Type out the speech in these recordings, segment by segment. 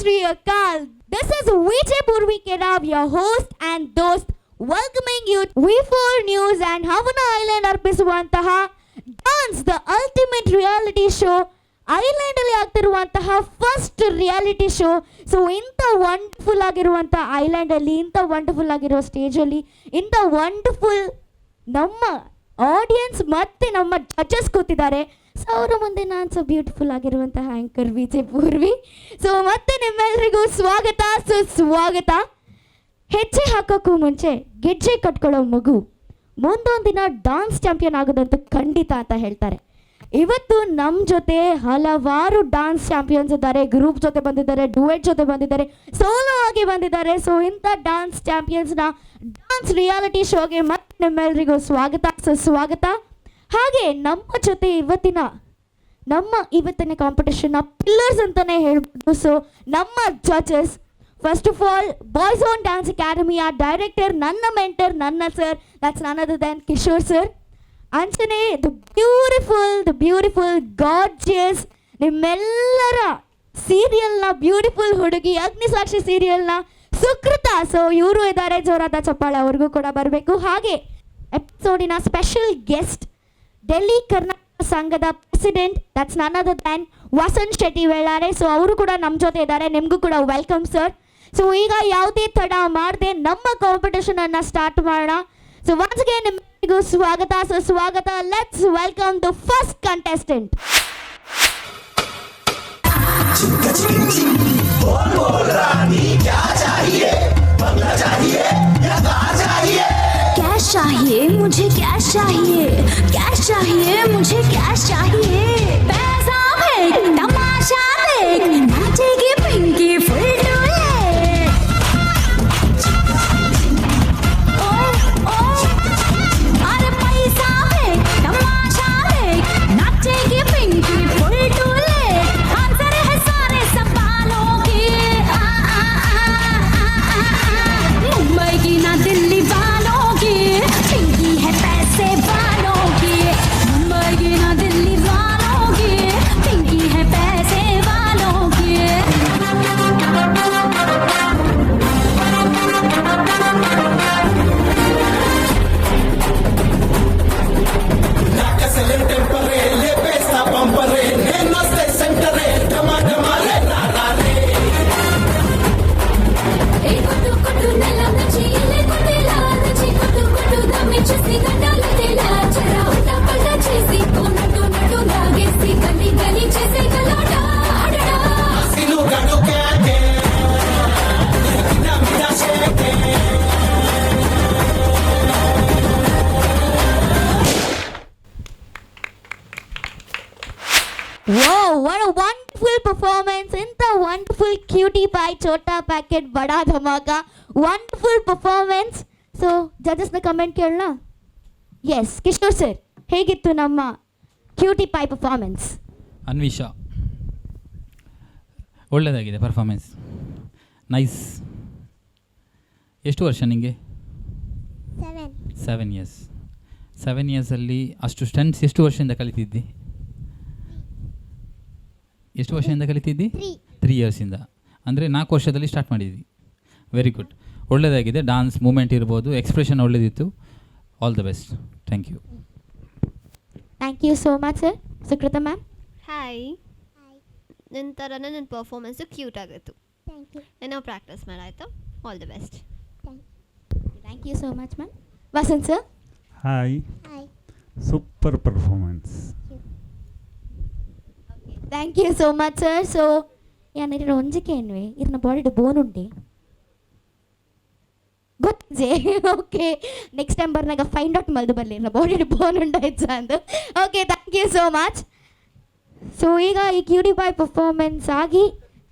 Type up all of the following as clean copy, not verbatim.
Sri Akal. This is Vijay Purvi Kerav, your host and host, welcoming you to V4 News and Havana Island ಅರ್ಪಿಸುವಂತಹ dance the ultimate reality show. Island ಅಲ್ಲಿ ಆಗ್ತಿರುವಂತಹ first reality show. So ಇಂಥ wonderful ಆಗಿರುವಂಥ island ಅಲ್ಲಿ, ಇಂಥ wonderful ಆಗಿರೋ stage ಅಲ್ಲಿ, ಇಂಥ ವಂಡರ್ಫುಲ್ ನಮ್ಮ ಆಡಿಯನ್ಸ್ ಮತ್ತೆ ನಮ್ಮ ಜಡ್ಜಸ್ ಕೂತಿದ್ದಾರೆ. ಸೊ ಅವರ ಮುಂದೆ ನಾನು ಸೊ ಬ್ಯೂಟಿಫುಲ್ ಆಗಿರುವಂತಹ ಆ್ಯಂಕರ್ ವಿಜಯ್ ಪೂರ್ವಿ. ಸೊ ಮತ್ತೆ ನಿಮ್ಮೆಲ್ಲರಿಗೂ ಸ್ವಾಗತ ಸುಸ್ವಾಗತ. ಹೆಜ್ಜೆ ಹಾಕೋಕ್ಕೂ ಮುಂಚೆ ಗೆಜ್ಜೆ ಕಟ್ಕೊಳ್ಳೋ ಮಗು ಮುಂದೊಂದು ದಿನ ಡಾನ್ಸ್ ಚಾಂಪಿಯನ್ ಆಗೋದಂತೂ ಖಂಡಿತ ಅಂತ ಹೇಳ್ತಾರೆ. ಇವತ್ತು ನಮ್ಮ ಜೊತೆ ಹಲವಾರು ಡಾನ್ಸ್ ಚಾಂಪಿಯನ್ಸ್ ಇದ್ದಾರೆ, ಗ್ರೂಪ್ ಜೊತೆ ಬಂದಿದ್ದಾರೆ, ಡುಯೆಟ್ ಜೊತೆ ಬಂದಿದ್ದಾರೆ, ಸೋಲೋ ಆಗಿ ಬಂದಿದ್ದಾರೆ. ಸೊ ಇಂಥ ಡಾನ್ಸ್ ಚಾಂಪಿಯನ್ಸ್ನ ಡಾನ್ಸ್ ರಿಯಾಲಿಟಿ ಶೋಗೆ ಮತ್ತೆ ನಿಮ್ಮೆಲ್ಲರಿಗೂ ಸ್ವಾಗತ ಸುಸ್ವಾಗತ. ಹಾಗೆ ನಮ್ಮ ಜೊತೆ ಇವತ್ತಿನ ಕಾಂಪಿಟೇಷನ್ನ ಪಿಲ್ಲರ್ಸ್ ಅಂತಲೇ ಹೇಳ್ಬೋದು. ಸೊ ನಮ್ಮ judges, first of all boys own dance ಅಕಾಡೆಮಿಯ ಡೈರೆಕ್ಟರ್, ನನ್ನ ಮೆಂಟರ್, ನನ್ನ sir, that's none other than Kishore sir. ಅಂಚನೆ ದ ಬ್ಯೂಟಿಫುಲ್ ಗಾರ್ಜಿಯಸ್ ನಿಮ್ಮೆಲ್ಲರ ಸೀರಿಯಲ್ನ ಬ್ಯೂಟಿಫುಲ್ ಹುಡುಗಿ, ಅಗ್ನಿಸಾಕ್ಷಿ ಸೀರಿಯಲ್ನ ಸುಕೃತ. ಸೊ ಇವರು ಇದ್ದಾರೆ, ಜೋರಾದ ಚಪ್ಪಾಳೆ ಅವ್ರಿಗೂ ಕೂಡ ಬರಬೇಕು. ಹಾಗೆ ಎಪಿಸೋಡಿನ ಸ್ಪೆಷಲ್ ಗೆಸ್ಟ್, ಡೆಲ್ಲಿ ಕರ್ನಾಟಕ ಸಂಘದ president, that's none other than Vasanth Shetty ವೇಳಾರೆ. ಸೊ ಅವರು ಕೂಡ ನಮ್ಮ ಜೊತೆ ಇದ್ದಾರೆ, ನಿಮಗೂ ಕೂಡ ವೆಲ್ಕಮ್ ಸರ್. ಸೊ ಈಗ ಯಾವುದೇ ತಡ ಮಾಡದೆ ನಮ್ಮ ಕಾಂಪಿಟೇಷನ್ ಅನ್ನ ಸ್ಟಾರ್ಟ್ ಮಾಡೋಣ. ಸೊ ಒನ್ಸ್ ಅಗೇನ್ ನಿಮಗೂ ಸ್ವಾಗತ ಸುಸ್ವಾಗತ. Let's welcome the first contestant. Cash चाहिए मुझे, कैश चाहिए, कैश चाहिए मुझे, कैश चाहिए. पैसा फेंक, तमाशा देख, नाचेगी पिंकी फुल डोले. अरे पैसा फेंक, तमाशा देख, नाचेगी पिंकी फुल डोले. आंसर है सारे सवालों के. मुंबई की ना दिल्ली वालों की, पिंकी है पैसे वालों की. मुंबई की ना दिल्ली वालों की, पिंकी है पैसे वालों की. कुटु कुटु नल्ला नची, ले कुटेला नची, कुटु कुटु दमी चुसी गंडाला तेला. चरा उल्टा पल्टा చేసి నటు నటు లాగేసి గली గली చేసే గలాట ఆడడా. సిను గడు కేకే కినా మిడా షేకే. Wow, what a wonderful performance in the wonderful Cutie Pie Chota Packet Bada Dhamaka. Wonderful performance. So, judges na comment ಕೇಳೋಣ. Yes, ಕಿಶೋರ್ ಸರ್, ಹೇಗಿತ್ತು ನಮ್ಮ ಕ್ಯೂಟಿ ಪೈ ಪರ್ಫಾರ್ಮೆನ್ಸ್? ಅನ್ವಿಷಾ, ಒಳ್ಳೆಯದಾಗಿದೆ ಪರ್ಫಾರ್ಮೆನ್ಸ್, ನೈಸ್. ಎಷ್ಟು ವರ್ಷ ನಿಮಗೆ? 7 ಇಯರ್ಸ್. 7 ಇಯರ್ಸಲ್ಲಿ ಅಷ್ಟು ಸ್ಟೆಂಟ್ಸ್ ಎಷ್ಟು ವರ್ಷದಿಂದ ಕಲಿತಿದ್ದಿ? ಎಷ್ಟು ವರ್ಷದಿಂದ ಕಲಿತಿದ್ದಿ? 3 ಇಯರ್ಸಿಂದ. ಅಂದರೆ 4 ವರ್ಷದಲ್ಲಿ ಸ್ಟಾರ್ಟ್ ಮಾಡಿದ್ವಿ. ವೆರಿ ಗುಡ್, ಒಳ್ಳೆಯದಾಗಿದೆ. ಡಾನ್ಸ್ ಮೂಮೆಂಟ್ ಇರ್ಬೋದು, ಎಕ್ಸ್ಪ್ರೆಷನ್ ಒಳ್ಳೆದಿತ್ತು. All the best. Thank you. Thank you so much sir. Sukrutha ma'am. Hi. ನಿನ್ನ ಥರನೇ ನನ್ನ ಪರ್ಫಾರ್ಮೆನ್ಸು ಕ್ಯೂಟ್ ಆಗಿತ್ತು. ಏನೋ ಪ್ರಾಕ್ಟೀಸ್ ಮಾಡಾಯ್ತು. All the best. Thank you so much ma'am. Vasant sir. Hi. Super performance. Thank you so much sir. So ಏನಿರೋ ಒಂಜಕ್ಕೆ ಏನ್ವೆ ಇರ್ನ ಬಾಡಿಡ್ ಬೋನ್ ಉಂಡೆ ಗೊತ್ತೇ. ಓಕೆ, ನೆಕ್ಸ್ಟ್ ಟೈಮ್ ಬರ್ನಾಗ ಫೈಂಡ್ ಔಟ್ ಮಲ್ದು ಬರಲಿ ಇರ್ನ ಬಾಡಿಡ್ ಬೋನ್ ಉಂಡ ಹೆಚ್ಚ ಅಂದು. Okay, thank you so much. So ಈಗ ಈ ಕ್ಯೂಟಿ ಬಾಯ್ ಪರ್ಫಾರ್ಮೆನ್ಸ್ ಆಗಿ,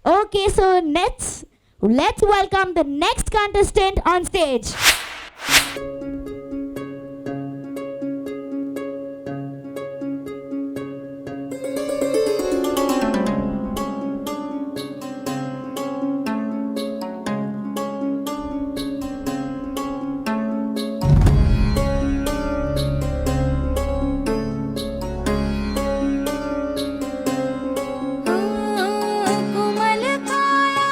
okay, so let's welcome the next contestant on stage. कुमल काया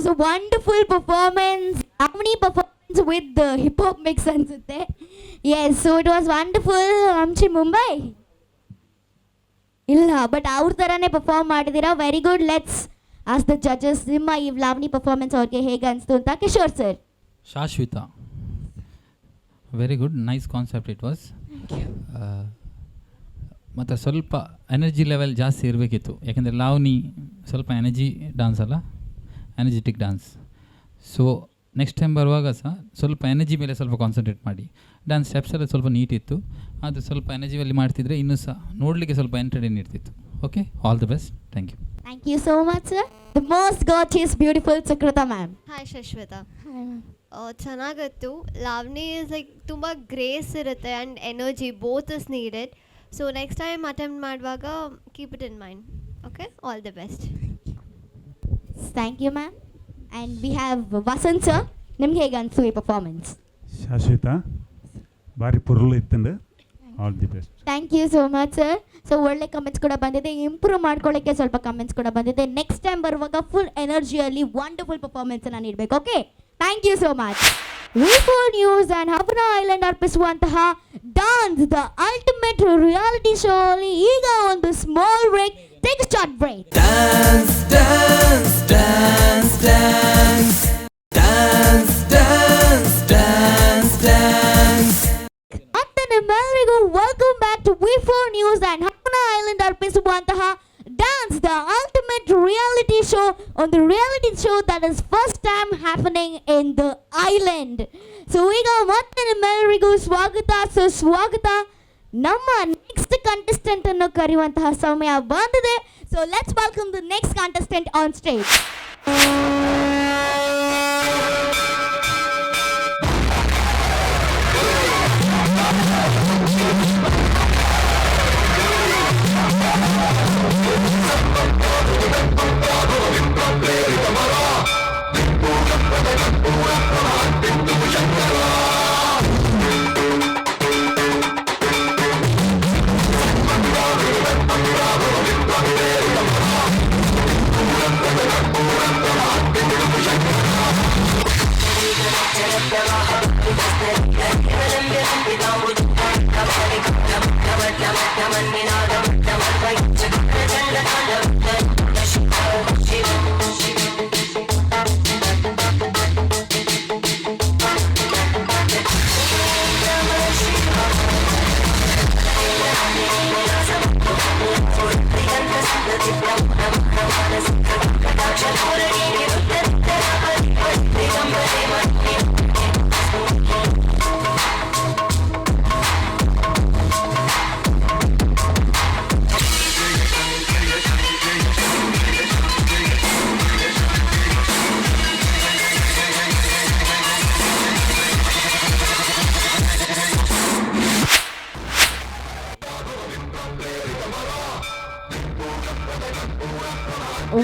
was a wonderful performance. Lavani performance with the hip hop mix ansute. Yes, so it was wonderful. Amchi Mumbai. Illa, but ಅವ್ರ ಥರನೇ perform ಮಾಡಿದ್ದೀರಾ. Very good. Let's ask the judges ನಿಮ್ಮ ಈ Lavani performance ಅವ್ರಿಗೆ ಹೇಗೆ ಅನಿಸ್ತು ಅಂತ. Kishore sir. Shashwitha, very good, nice concept it was. ಮತ್ತು ಸ್ವಲ್ಪ ಎನರ್ಜಿ ಲೆವೆಲ್ ಜಾಸ್ತಿ ಇರಬೇಕಿತ್ತು, ಯಾಕೆಂದರೆ ಲಾವಣಿ ಸ್ವಲ್ಪ ಎನರ್ಜಿ ಡ್ಯಾನ್ಸ್ ಅಲ್ಲ, energetic dance. So next time ಬರುವಾಗ ಸಹ ಸ್ವಲ್ಪ ಎನರ್ಜಿ ಮೇಲೆ ಸ್ವಲ್ಪ ಕಾನ್ಸಂಟ್ರೇಟ್ ಮಾಡಿ. ಡ್ಯಾನ್ಸ್ ಸ್ಟೆಪ್ಸ್ ಎಲ್ಲ ಸ್ವಲ್ಪ ನೀಟ್ ಇತ್ತು, ಅದು ಸ್ವಲ್ಪ ಎನರ್ಜಿಯಲ್ಲಿ ಮಾಡ್ತಿದ್ರೆ ಇನ್ನೂ ಸಹ ನೋಡಲಿಕ್ಕೆ ಸ್ವಲ್ಪ ಎಂಟರ್ಟೈನ್ ಇರ್ತಿತ್ತು. Okay, all the best. Thank you. Thank you so much sir. The most gorgeous beautiful Sukrutha ma'am. Hi Shashwitha. ಚೆನ್ನಾಗಿತ್ತು. ಲಾವಣಿ ಇಸ್ ಲೈಕ್ ತುಂಬ ಗ್ರೇಸ್ ಇರುತ್ತೆ and energy both is needed. So next time attempt ಮಾಡುವಾಗ keep it in mind. Okay, all the best. Thank you ma'am. And we have Vasanth sir. ನಿಮ್ಗೆ ಹೇಗೆ ಅನಿಸ್ತು ಈ performance? Shashwitha ಭಾರಿ ಪುರುಳು ಇತ್ತಂಡು. All the best. Thank you so much sir. So ಒಳ್ಳೆ comments ಕೂಡ ಬಂದಿದೆ, ಇಂಪ್ರೂವ್ ಮಾಡ್ಕೊಳ್ಳೋಕ್ಕೆ ಸ್ವಲ್ಪ ಕಮೆಂಟ್ಸ್ ಕೂಡ ಬಂದಿದೆ. ನೆಕ್ಸ್ಟ್ ಟೈಮ್ ಬರುವಾಗ ಫುಲ್ ಎನರ್ಜಿಯಲ್ಲಿ ವಂಡರ್ಫುಲ್ ಪರ್ಫಾರ್ಮೆನ್ಸನ್ನು ನೀಡಬೇಕು. Okay, thank you so much. V4 news and Havana island ಅರ್ಪಿಸುವಂತಹ dance the ultimate reality show ಅಲ್ಲಿ ಈಗ ಒಂದು small break. Take short break. Dance, dance, dance, dance. Dance, dance, dance, dance. ಮತ್ತೆ ನಿಮ್ಮೆಲ್ಲರಿಗೂ welcome back to V4 news and Havana island ಅರ್ಪಿಸುವಂತಹ dance the ultimate reality show, ಒಂದು reality show that is first time happening in the island. So ಈಗ ಮತ್ತೆ ನಿಮ್ಮೆಲ್ಲರಿಗೂ ಸ್ವಾಗತ, ಸುಸ್ವಾಗತ. ನಮ್ಮ ನೆಕ್ಸ್ಟ್ ಕಂಟೆಸ್ಟೆಂಟ್ ಅನ್ನು ಕರೆಯುವಂತಹ ಸಮಯ ಬಂದಿದೆ. So let's welcome the next contestant on stage.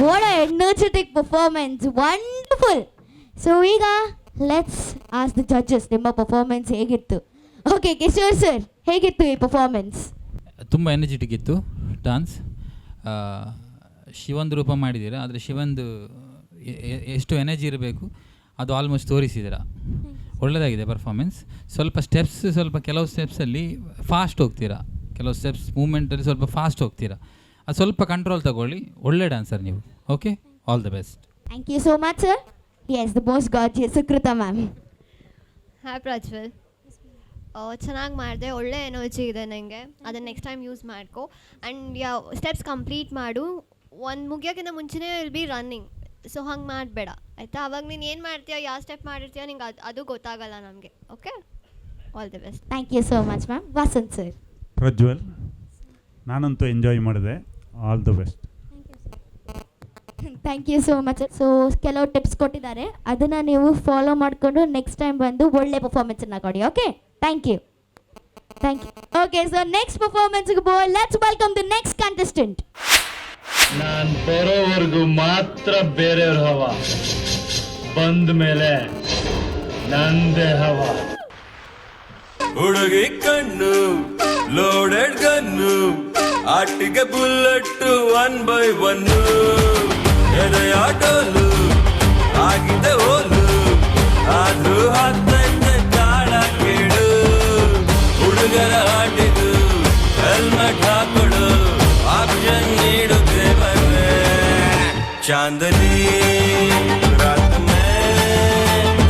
What an energetic performance. Wonderful. So ಈಗ ಲೆಟ್ಸ್ ಆಸ್ ದ ಜಡ್ಜಸ್, ನಿಮ್ಮ ಪರ್ಫಾರ್ಮೆನ್ಸ್ ಹೇಗಿತ್ತು? ಓಕೆ ಕಿಶೋರ್ ಸರ್, ಹೇಗಿತ್ತು ಈ ಪರ್ಫಾರ್ಮೆನ್ಸ್? ತುಂಬ ಎನರ್ಜೆಟಿಕ್ ಇತ್ತು ಡ್ಯಾನ್ಸ್. ಶಿವಂದು ರೂಪ ಮಾಡಿದ್ದೀರಾ, ಆದರೆ ಶಿವಂದು ಎಷ್ಟು ಎನರ್ಜಿ ಇರಬೇಕು ಅದು ಆಲ್ಮೋಸ್ಟ್ ತೋರಿಸಿದ್ದೀರಾ. ಒಳ್ಳೆಯದಾಗಿದೆ ಪರ್ಫಾರ್ಮೆನ್ಸ್. ಸ್ವಲ್ಪ ಸ್ಟೆಪ್ಸ್, ಕೆಲವು ಸ್ಟೆಪ್ಸಲ್ಲಿ ಫಾಸ್ಟ್ ಹೋಗ್ತೀರಾ, ಕೆಲವು ಸ್ಟೆಪ್ಸ್ ಮೂಮೆಂಟಲ್ಲಿ ಸ್ವಲ್ಪ ಫಾಸ್ಟ್ ಹೋಗ್ತೀರಾ. ಅದು ಸ್ವಲ್ಪ ಕಂಟ್ರೋಲ್ ತಗೊಳ್ಳಿ. ಒಳ್ಳೆ ಡ್ಯಾನ್ಸರ್ ನೀವು. Okay, all the best. Thank you so much sir. Yes, the most gorgeous Sukrutha ma'am. Hi Prajwal. ಚೆನ್ನಾಗಿ ಮಾಡಿದೆ, ಒಳ್ಳೆ ಎನರ್ಜಿ ಇದೆ ನನಗೆ. ಅದನ್ನು ನೆಕ್ಸ್ಟ್ ಟೈಮ್ ಯೂಸ್ ಮಾಡ್ಕೊ. ಆ್ಯಂಡ್ ಸ್ಟೆಪ್ಸ್ ಕಂಪ್ಲೀಟ್ ಮಾಡು. ಒಂದು ಮುಗಿಯೋಕ್ಕಿಂತ ಮುಂಚೆನೇ ವಿಲ್ ಬಿ ರನ್ನಿಂಗ್. ಸೊ ಹಂಗೆ ಮಾಡಬೇಡ ಆಯಿತಾ. ಅವಾಗ ನೀನು ಏನು ಮಾಡ್ತೀಯ, ಯಾವ ಸ್ಟೆಪ್ ಮಾಡಿರ್ತೀಯ, ನಿಂಗೆ ಅದು ಗೊತ್ತಾಗಲ್ಲ ನಮಗೆ. Okay, all the best. Thank you so much ma'am. Vasant sir. Prajwal, ನಾನಂತೂ ಎಂಜಾಯ್ ಮಾಡಿದೆ. All the best. Thank you so much. So ಕೆಲವು ಟಿಪ್ಸ್ ಕೊಟ್ಟಿದ್ದಾರೆ, ಅದನ್ನು ನೀವು ಫಾಲೋ ಮಾಡಿಕೊಂಡು ನೆಕ್ಸ್ಟ್ ಟೈಮ್ ಬಂದು ಒಳ್ಳೆ ಪರ್ಫಾರ್ಮೆನ್ಸನ್ನು ಕೊಡಿ. Okay, thank you. Thank you. Okay, so next ಪರ್ಫಾರ್ಮೆನ್ಸ್ಗೆ let's welcome the next contestant. ನಾನ್ ಬರೋವರೆಗೂ ಮಾತ್ರ ಬೇರೆಯವ್ರ ಹವ, ಬಂದ ಮೇಲೆ ನಂದೇ ಹವ. ಹುಡುಗಿ ಕಣ್ಣು ಲೋಡೆಡ್ ಗನ್ನು, ಆಟಿಗೆ ಬುಲೆಟ್ 1 by 1, ಎದೆಯ ಡೋಲು ಆಗಿದೆ ಹೋಲು ಆದ್ರೂ ಹತ್ತೈತೆ ತಾಳ ಕೇಳು ಹುಡುಗರ ಆಟಿದು ಹೆಲ್ಮೆಟ್ ಹಾಕೊಡು ಆಪ್ಷನ್ ನೀಡುತ್ತೆ ಬಂದ್ರೆ ಚಾಂದನಿ ರಾತ್ ಮೇ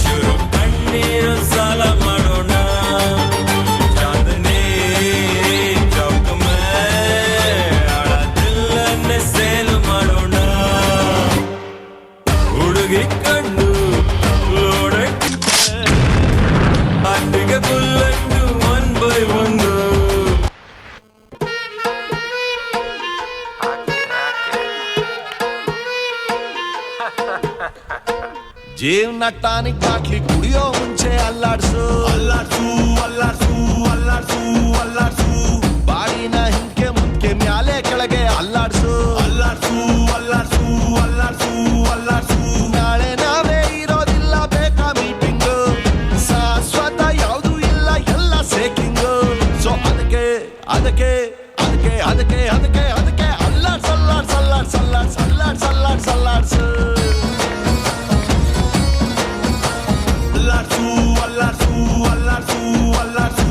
ಚೂರು ಕಣ್ಣೀರು ಸಾಲ ಮಾಡೋಣ ಚಾಂದನಿ ಚೌಕ್ ಮೇ ಆಳ ದಿಲ್ಲನ್ನೇ ಸೇಲ್ ಮಾಡೋಣ ಹುಡುಗಿ ಕಣ್ಣು ಲೋಡೆಡ್ ಅಟ್ಟಿಗೆ ಬುಲ್ಲೆಟ್ಟು 1 by 1 ಜೀವನ ಟಾನಿಕ್ ಬಾಟ್ಲಿ ಕುಡಿಯೋ ಮುಂಚೆ ಅಲ್ಲಾಡ್ಸು ಅಲ್ಲಾಡ್ಸು ಅಲ್ಲಾಡ್ಸು ಅಲ್ಲಾಡ್ಸು ಅಲ್ಲಾಡ್ಸು ಬಾಡಿನ ಹಿಂಕೆ ಮುಂಕೆ ಮ್ಯಾಲೆ ಕೆಳಗೆ ಅಲ್ಲಾಡ್ಸು ಅಲ್ಲಾಡ್ಸು ಅಲ್ಲಾಡ್ಸು ಅಲ್ಲಾಡ್ಸು ಅಲ್ಲಾಡ್ಸು ನಾಳೆ ನಾವೇ ಇರೋದಿಲ್ಲ ಬೇಕಾ ಮೀಟಿಂಗು ಶಾಶ್ವತ ಯಾವುದು ಇಲ್ಲ ಎಲ್ಲ ಸೇಕಿಂಗು ಸೊ ಅದಕ್ಕೆ ಅದಕ್ಕೆ ಅದಕ್ಕೆ ಅದಕ್ಕೆ ಅದಕ್ಕೆ ಅದಕ್ಕೆ ಅಲ್ಲಾಡ್ಸ್ ಅಲ್ಲಾಡ್ಸ್ ಅಲ್ಲಾಡ್ಸ್ ಅಲ್ಲಾಡ್ಸ್ ಅಲ್ಲಾಡ್ಸ್ ಅಲ್ಲಾಡ್ಸ್ ಅಲ್ಲಾಡ್ಸು ಅಲ್ಲಾಡ್ಸು ಅಲ್ಲಾಡ್ಸು ಅಲ್ಲಾಡ್ಸು ಅಲ್ಲಾಡ್ಸು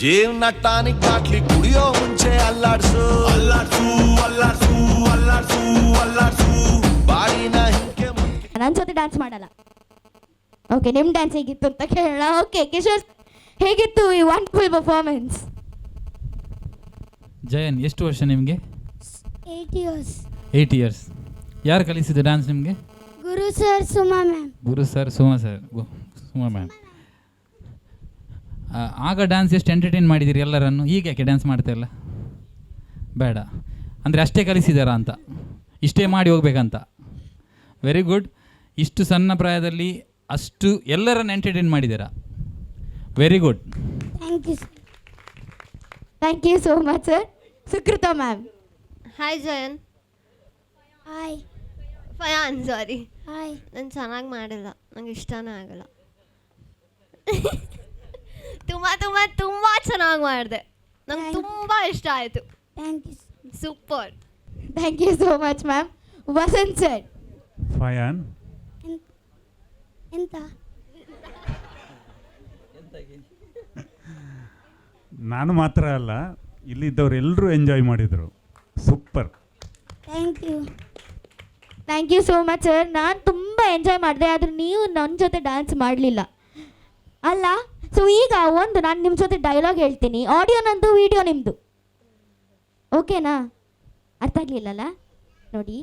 ಜೀವನ ಟಾನಿಕ್ ಬಾಟ್ಲಿ ಕುಡಿಯೋ ಮುಂಚೆ ಅಲ್ಲಾಡ್ಸು ಅಲ್ಲಾಡ್ಸು ಅಲ್ಲಾಡ್ಸು ಅಲ್ಲಾಡ್ಸು ಅಲ್ಲಾಡ್ಸು ಬಾಡಿನ ಹಿಂಕೆ ಮುಂಕೆ ನನ್ನ ಜೊತೆ ಡ್ಯಾನ್ಸ್ ಮಾಡಲ್ಲ. ಓಕೆ, ನಿಮ್ಮ ಡ್ಯಾನ್ಸ್ ಹೇಗಿತ್ತು ಅಂತ ಕೇಳೋಣ. ಓಕೆ ಕಿಶೋರ್, ಹೇಗಿತ್ತು ಈ ವಂಡರ್ಫುಲ್ ಪರ್ಫಾರ್ಮೆನ್ಸ್? ಜಯನ್, ಎಷ್ಟು ವರ್ಷ ನಿಮಗೆ? 8 years. 8 years. ಯಾರು ಕಲಿಸಿದ್ದು ಡ್ಯಾನ್ಸ್ ನಿಮಗೆ? Guru sir, Suma ma'am. Guru sir, Suma sir, Suma ma'am. ಆಗ ಡ್ಯಾನ್ಸ್ ಎಷ್ಟು ಎಂಟರ್ಟೈನ್ ಮಾಡಿದ್ದೀರಿ ಎಲ್ಲರನ್ನು, ಈಗ ಯಾಕೆ ಡ್ಯಾನ್ಸ್ ಮಾಡ್ತಾ ಇಲ್ಲ? ಬೇಡ ಅಂದರೆ ಅಷ್ಟೇ ಕಲಿಸಿದಾರಾ ಅಂತ, ಇಷ್ಟೇ ಮಾಡಿ ಹೋಗ್ಬೇಕಂತ. Very good. ಇಷ್ಟು ಸಣ್ಣ ಪ್ರಾಯದಲ್ಲಿ ಅಷ್ಟು ಎಲ್ಲರನ್ನು ಎಂಟರ್ಟೈನ್ ಮಾಡಿದ್ದೀರಾ. Very good. Thank you, sir. Thank you so much sir. Sukrutha ma'am. Hi Jayan. Hi. Fayan, sorry. Hi. ನಾನು ಚೆನ್ನಾಗಿ ಮಾಡಿಲ್ಲ, ನಂಗೆ ಇಷ್ಟನೇ ಆಗಲ್ಲ. ತುಂಬ ತುಂಬ ತುಂಬ ಚೆನ್ನಾಗಿ ಮಾಡಿದೆ, ನಂಗೆ ತುಂಬ ಇಷ್ಟ ಆಯಿತು. Thank you. Super. Thank you so much ma'am. Vasant sir. Fayan ಎಂತ? ನಾನು ಮಾತ್ರ ಅಲ್ಲ, ಇಲ್ಲಿದ್ದವ್ರು ಎಲ್ಲರೂ ಎಂಜಾಯ್ ಮಾಡಿದರು. Super. Thank you. Thank you so much sir. ನಾನು ತುಂಬ ಎಂಜಾಯ್ ಮಾಡಿದೆ, ಆದರೆ ನೀವು ನನ್ನ ಜೊತೆ ಡ್ಯಾನ್ಸ್ ಮಾಡಲಿಲ್ಲ ಅಲ್ಲ. ಸೊ ಈಗ ನಾನು ನಿಮ್ಮ ಜೊತೆ ಡೈಲಾಗ್ ಹೇಳ್ತೀನಿ. ಆಡಿಯೋ ನಂದು, ವಿಡಿಯೋ ನಿಮ್ಮದು. ಓಕೆನಾ? ಅರ್ಥ ಆಗಲಿಲ್ಲಲ್ಲ? ನೋಡಿ,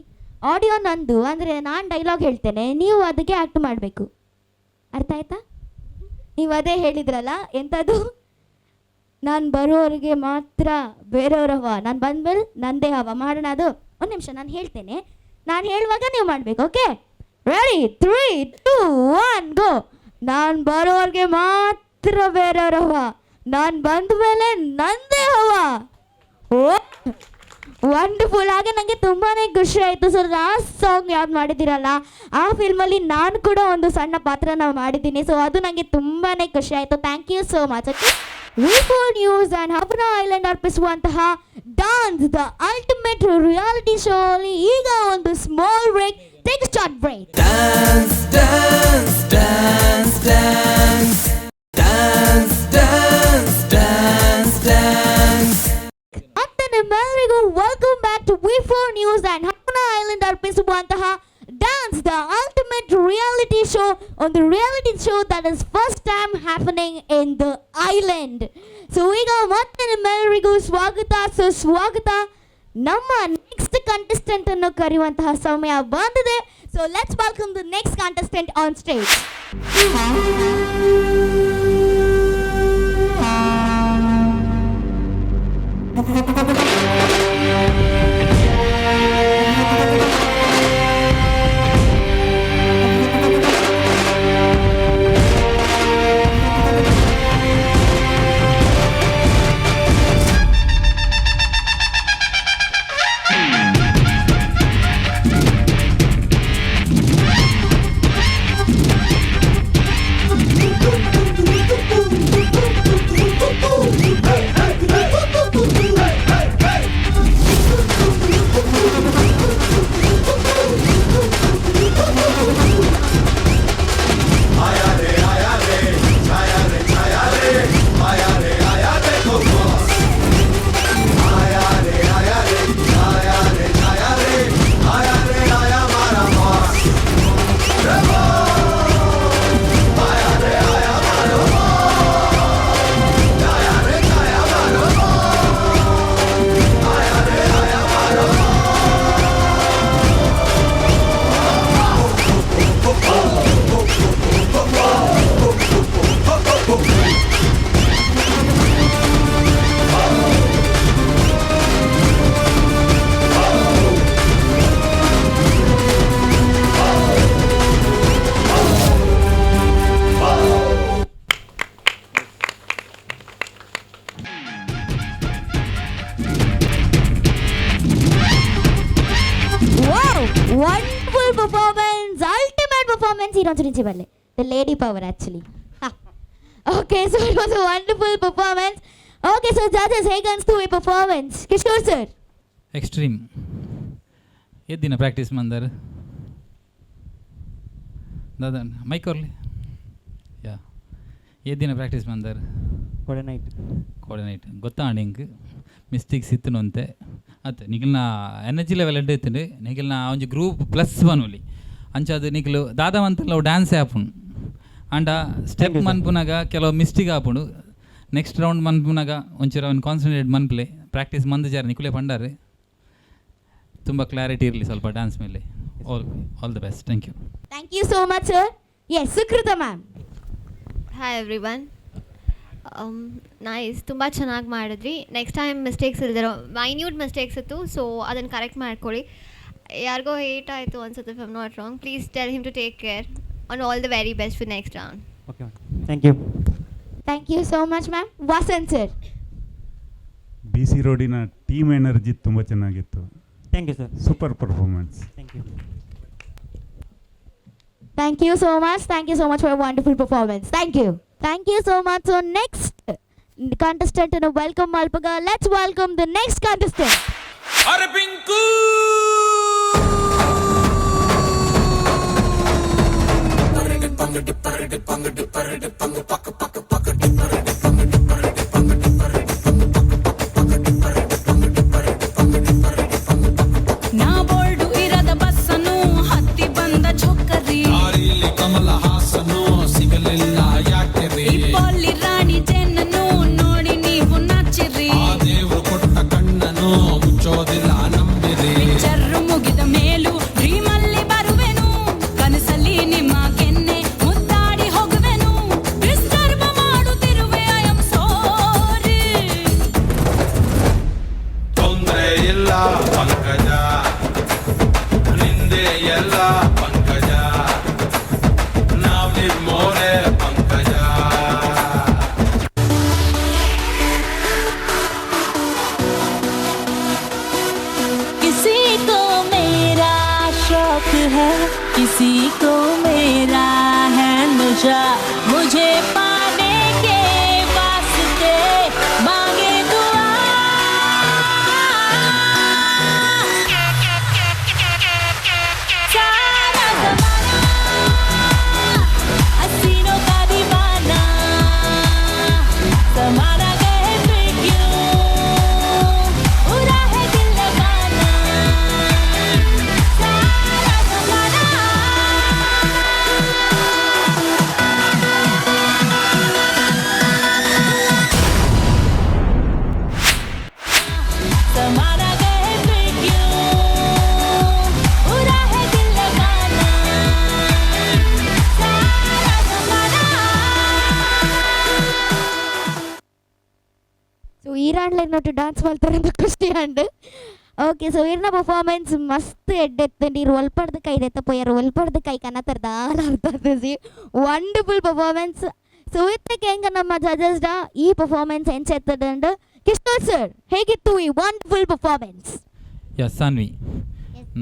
ಆಡಿಯೋ ನಂದು ಅಂದರೆ ನಾನು ಡೈಲಾಗ್ ಹೇಳ್ತೇನೆ, ನೀವು ಅದಕ್ಕೆ ಆ್ಯಕ್ಟ್ ಮಾಡಬೇಕು. ಅರ್ಥ ಆಯ್ತಾ? ನೀವು ಅದೇ ಹೇಳಿದ್ರಲ್ಲ, ಎಂಥದ್ದು? ನಾನು ಬರೋರಿಗೆ ಮಾತ್ರ ಬೇರೆಯವ್ರ ಹವ, ನಾನು ಬಂದಮೇಲೆ ನಂದೇ ಹವ ಮಾಡೋಣ. ಅದು ಒಂದು ನಿಮಿಷ ನಾನು ಹೇಳ್ತೇನೆ, ನಾನು ಹೇಳುವಾಗ ನೀವು ಮಾಡಬೇಕು. Okay, ready? 3, 2, 1 ಗೋ. ನಾನು ಬರೋರಿಗೆ ಮಾತ್ರ ಬೇರೆಯವ್ರ ಹವ, ನಾನು ಬಂದ ಮೇಲೆ ನಂದೇ ಹವ. Oh wonderful. ಹಾಗೆ ನನಗೆ ತುಂಬಾ ಖುಷಿ ಆಯಿತು ಸರ್. ಲಾಸ್ಟ್ ಸಾಂಗ್ ಯಾವ್ದು ಮಾಡಿದ್ದೀರಲ್ಲ, ಆ ಫಿಲ್ಮಲ್ಲಿ ನಾನು ಕೂಡ ಒಂದು ಸಣ್ಣ ಪಾತ್ರನ ಮಾಡಿದ್ದೀನಿ. ಸೊ ಅದು ನನಗೆ ತುಂಬಾ ಖುಷಿ ಆಯಿತು. Thank you so much. Okay, V4 news and Havana island ಅರ್ಪಿಸುವಂತಹ dance the ultimate reality show ಅಲ್ಲಿ ಈಗ ಒಂದು small break. Take a short break. Dance, dance, dance, dance. Dance, dance, dance, dance. ಮತ್ತೆ ನಿಮ್ಮೆಲ್ಲರಿಗೂ welcome back to V4 news and Havana island ಅರ್ಪಿಸುವಂತಹ dance the ultimate reality show, ಒಂದು reality show that is first time happening in the island. So ಈಗ ಮತ್ತೆ ನಿಮ್ಮೆಲ್ಲರಿಗೂ ಸ್ವಾಗತ. ನಮ್ಮ next contestant ಅನ್ನು ಕರೆಯುವಂತಹ ಸಮಯ ಬಂದಿದೆ. So let's welcome the next contestant on stage. Wonderful performance, ultimate performance ఈ రోజు నుంచి వాళ్ళే the lady power actually. Okay, so it was a wonderful performance. Okay, so judges ಹೇಗೆ ಅನಿಸ್ತು ಈ ಪರ್ಫಾರ್ಮೆನ್ಸ್? ಕಿಶೋರ್ ಸರ್ ಎಕ್ಸ್ಟ್ರೀಮ್ ಎದ್ದಿನ ಪ್ರಾಕ್ಟೀಸ್ ಮಂದರ್ ದಾದಾ ಮೈಕ್ ಅವ್ರಲಿ ಯಾ ಎದ್ದಿನ ಪ್ರಾಕ್ಟೀಸ್ ಮಂದರ್ ಕೋರ್ಡಿನೇಟ್ ಗೊತ್ತಾ ನಿಂಗೆ ಮಿಸ್ಟೇಕ್ಸ್ ಇತ್ತು ಅಂತೆ ಅತ್ತೆ ನಿಖಿಲ್ನ ಎನರ್ಜಿ ಲೆವೆಲ್ ಎಡ್ಡೆ ಇತ್ತು ನಿಖಿಲ್ನ ಒಂಜಿ ಗ್ರೂಪ್ ಪ್ಲಸ್ ಬನ್ನುಲಿ ಅಂಚದು ನಿಖಿಲು ದಾದಾವಂತಲ್ಲ ಡ್ಯಾನ್ಸ್ ಆಪುಂಡು ಅಂಡ ಸ್ಟೆಪ್ ಮನ್ಪುನಾಗ ಕೆಲವು ಮಿಸ್ಟೇಕ್ ಆಪುಂಡು. ನೆಕ್ಸ್ಟ್ ರೌಂಡ್ ಮನ್ಪುನಾಗ ಒಂಚೂರು ಅವ್ನು ಕಾನ್ಸಂಟ್ರೇಟ್ ಮನ್ಪ್ಲೆ ಪ್ರಾಕ್ಟೀಸ್ ಮಂದು ಜಾರ ನಿಖುಲೆ ಪಂಡಾರೆ ತುಂಬ ಕ್ಲಾರಿಟಿ ಇರಲಿ ಸ್ವಲ್ಪ ಡ್ಯಾನ್ಸ್ ಮೇಲೆ. All the best. Thank you. Thank you so much sir. Yes, Sukrutha ma'am. Hi everyone. Nice, ತುಂಬ ಚೆನ್ನಾಗಿ ಮಾಡಿದ್ರಿ. ನೆಕ್ಸ್ಟ್ ಟೈಮ್ ಮಿಸ್ಟೇಕ್ಸ್ ಇಲ್ದಿರೋ ಮೈನ್ಯೂಟ್ ಮಿಸ್ಟೇಕ್ಸ್ ಇತ್ತು, ಸೊ ಅದನ್ನು ಕರೆಕ್ಟ್ ಮಾಡ್ಕೊಳ್ಳಿ. ಯಾರಿಗೋ ಹೇಟ್ ಆಯಿತು ಅನ್ಸುತ್ತೆ, if I am not wrong, please tell him to take care and all the very best for next round. Okay, thank you. Thank you so much ma'am. Vasanth sir. BC ರೋಡಿನ team energy ತುಂಬ ಚೆನ್ನಾಗಿತ್ತು. Thank you sir. Super performance. Thank you. Thank you so much. Thank you so much for a wonderful performance. Thank you. Thank you so much. So next contestant in a welcome Malpaga. Let's welcome the next contestant. अरे पिंकू ನಾ ಬೋಲ್ಡು ಇರದ ಬಸ್ಸನು ಹತ್ತಿ ಬಂದ ಚೊಕ್ಕರಿ ಕಮಲ ಹಾಸನು ಸಿಗಲಿಲ್ಲ ಯಾಕೆ ರೀ ಇಪ್ಪಲ್ಲಿ ರಾಣಿ ಚೆನ್ನನು ನೋಡಿ ನೀವು ನಾಚಿರಿ ದೇವರು ಕೊಟ್ಟ ಕಣ್ಣನು ಮುಚ್ಚೋದಿಲ್ಲ ನಂಬಿರಿ ಪಿಕ್ಚರ್ ಮುಗಿದ ಮೇಲೂ ಡ್ರೀಮಲ್ಲಿ ಬರುವೆನು ಕನಸಲ್ಲಿ ನಿಮ್ಮ ಕೆನ್ನೆ ಮುದ್ದಾಡಿ ಹೋಗುವೆನು ಡಿಸ್ಟರ್ಬ್ ಮಾಡುತ್ತಿರುವೆ ಐ ಆಮ್ ಸಾರಿ ತೊಂದ್ರೆ ಇಲ್ಲ ಪಂಕಜ ನಿಂದೆ ಎಲ್ಲ ಪಂಕಜ ನಾವ್ ನಿಮ್ಮೋರೆ ಪಂಕಜ किसी को मेरा शौक है किसी को मेरा है नशा मुझे पाने के वास्ते मांगे दुआ सारा ज़माना हसीनों का दीवाना समाना गए फिर क्यों उड़ा है दिल लगाना सारा ज़माना समाना गए फिर क्यों उड़ा है दिल लगाना सारा ज़माना ಸೊ ಈ ರಾಂಡ್ಲ ಇನ್ನೊಟ್ಟು ಡ್ಯಾನ್ಸ್ ಮಾಡ್ತಾರೆ ಅಂತ ಖುಷಿ ಅಂಡ್ ಓಕೆ. ಸೊ ಇರ್ನ ಪರ್ಫಾರ್ಮೆನ್ಸ್ ಮಸ್ತ್ ಎಡ್ಡೆತ್ತಂడి ಒಲ್ಪಡ್ದ ಕೈ ಎತ್ತ ಪೋಯಾರು ಒಲ್ಪಡ್ದ ಕೈ ಕನ್ನತರ್ದ ಅರ್ಥಸಿ ವಂಡರ್ಫುಲ್ ಪರ್ಫಾರ್ಮೆನ್ಸ್. ಸೊ ಇದಕ್ಕೆ ಹೆಂಗ ನಮ್ಮ ಜಡ್ಜಸ್ ಈ ಪರ್ಫಾರ್ಮೆನ್ಸ್ ಹೆಂಚೆತ್ತದಂಡ್ ಕಿಶೋರ್ ಸರ್ ಹೇಗಿತ್ತು ಈ wonderful performance? Yes Saanvi,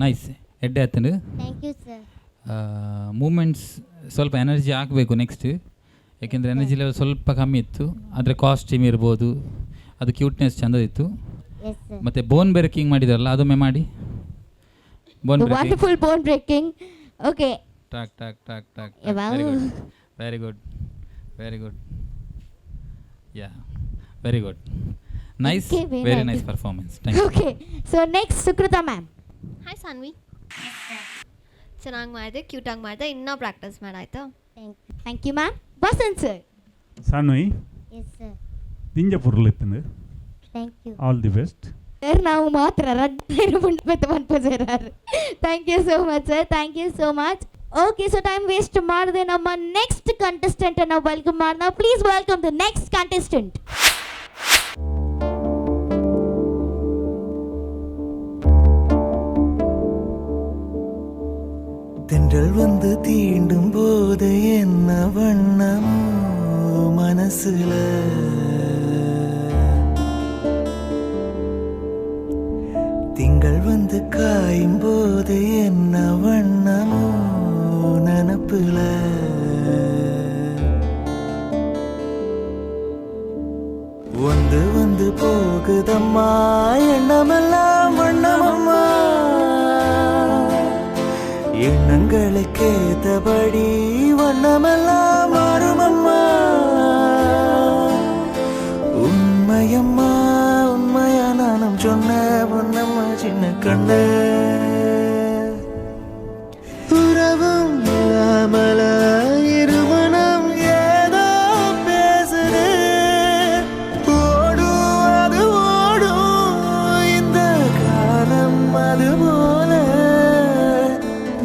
nice ಎಡ್ಡೆ ಆತಂಡು. Thank you sir. ಮೂಮೆಂಟ್ಸ್ ಸ್ವಲ್ಪ ಎನರ್ಜಿ ಹಾಕಬೇಕು ನೆಕ್ಸ್ಟ್, ಯಾಕೆಂದರೆ ಎನರ್ಜಿ ಲೆವೆಲ್ ಸ್ವಲ್ಪ ಕಮ್ಮಿ ಇತ್ತು. ಆದರೆ ಕಾಸ್ಟ್ಯೂಮ್ ಇರ್ಬೋದು, ಅದು ಕ್ಯೂಟ್ನೆಸ್ ಚಂದದಿತ್ತು. Yes sir. ಮತ್ತು ಬೋನ್ ಬ್ರೇಕಿಂಗ್ ಮಾಡಿದಾರಲ್ಲ ಅದೊಮ್ಮೆ ಮಾಡಿ. Bone breaking wonderful bone breaking. Okay, ಟಾಕ್ ಟಾಕ್ ಟಾಕ್ ಟಾಕ್ Wow. Very good very good yeah very good nice Okay, very very nice. Nice performance. Thank you. Okay. So next Sukrutha ma'am. Hi Saanvi. ಚೆನ್ನಾಗಿ ಮಾಡಿದೆ, ಕ್ಯೂಟಾಗಿ ಮಾಡಿದೆ, ಇನ್ನೂ ಪ್ರಾಕ್ಟೀಸ್ ಮಾಡಾಯ್ತಾ? Thank you ma'am. Vasant sir. Saanvi yes sir. ನಿಂಜ ಪುರ್ಲು ಇತ್ತಂದು. Thank you. All the best. Sir ನಾವು ಮಾತ್ರ ರಡ್ಡ ಮುಂಡೆ ಬಂದ್ಪೋಜಾರು. Thank you so much sir, thank you so much. Okay, so time waste ಮಾಡದೆ ನಮ್ಮ ನೆಕ್ಸ್ಟ್ ಕಂಟೆಸ್ಟೆಂಟ್ ಅನ್ನ ವೆಲ್ಕಮ್ ಮಾಡೋಣ. Please welcome the next contestant. தென்றல் வந்து தீண்டும் போது என்ன வண்ணமோ மனசுல திங்கள் வந்து காயும் போது என்ன வண்ணமோ நனப்புல வந்து வந்து போகுதம்மா எண்ணமெல்லாம் வண்ணமம்மா எண்ணங்களுக்கு ஏத்தபடி வண்ணமெல்லாம் மாறுமம்மா உண்மையம்மா உண்மையா நானும் சொன்ன பொன்னம்மா சின்ன கண்ண உறவும் இல்லாமல இருமணம் ஏதோ பேசுது ஓடும் அது ஓடும் இந்த காலம் அது போல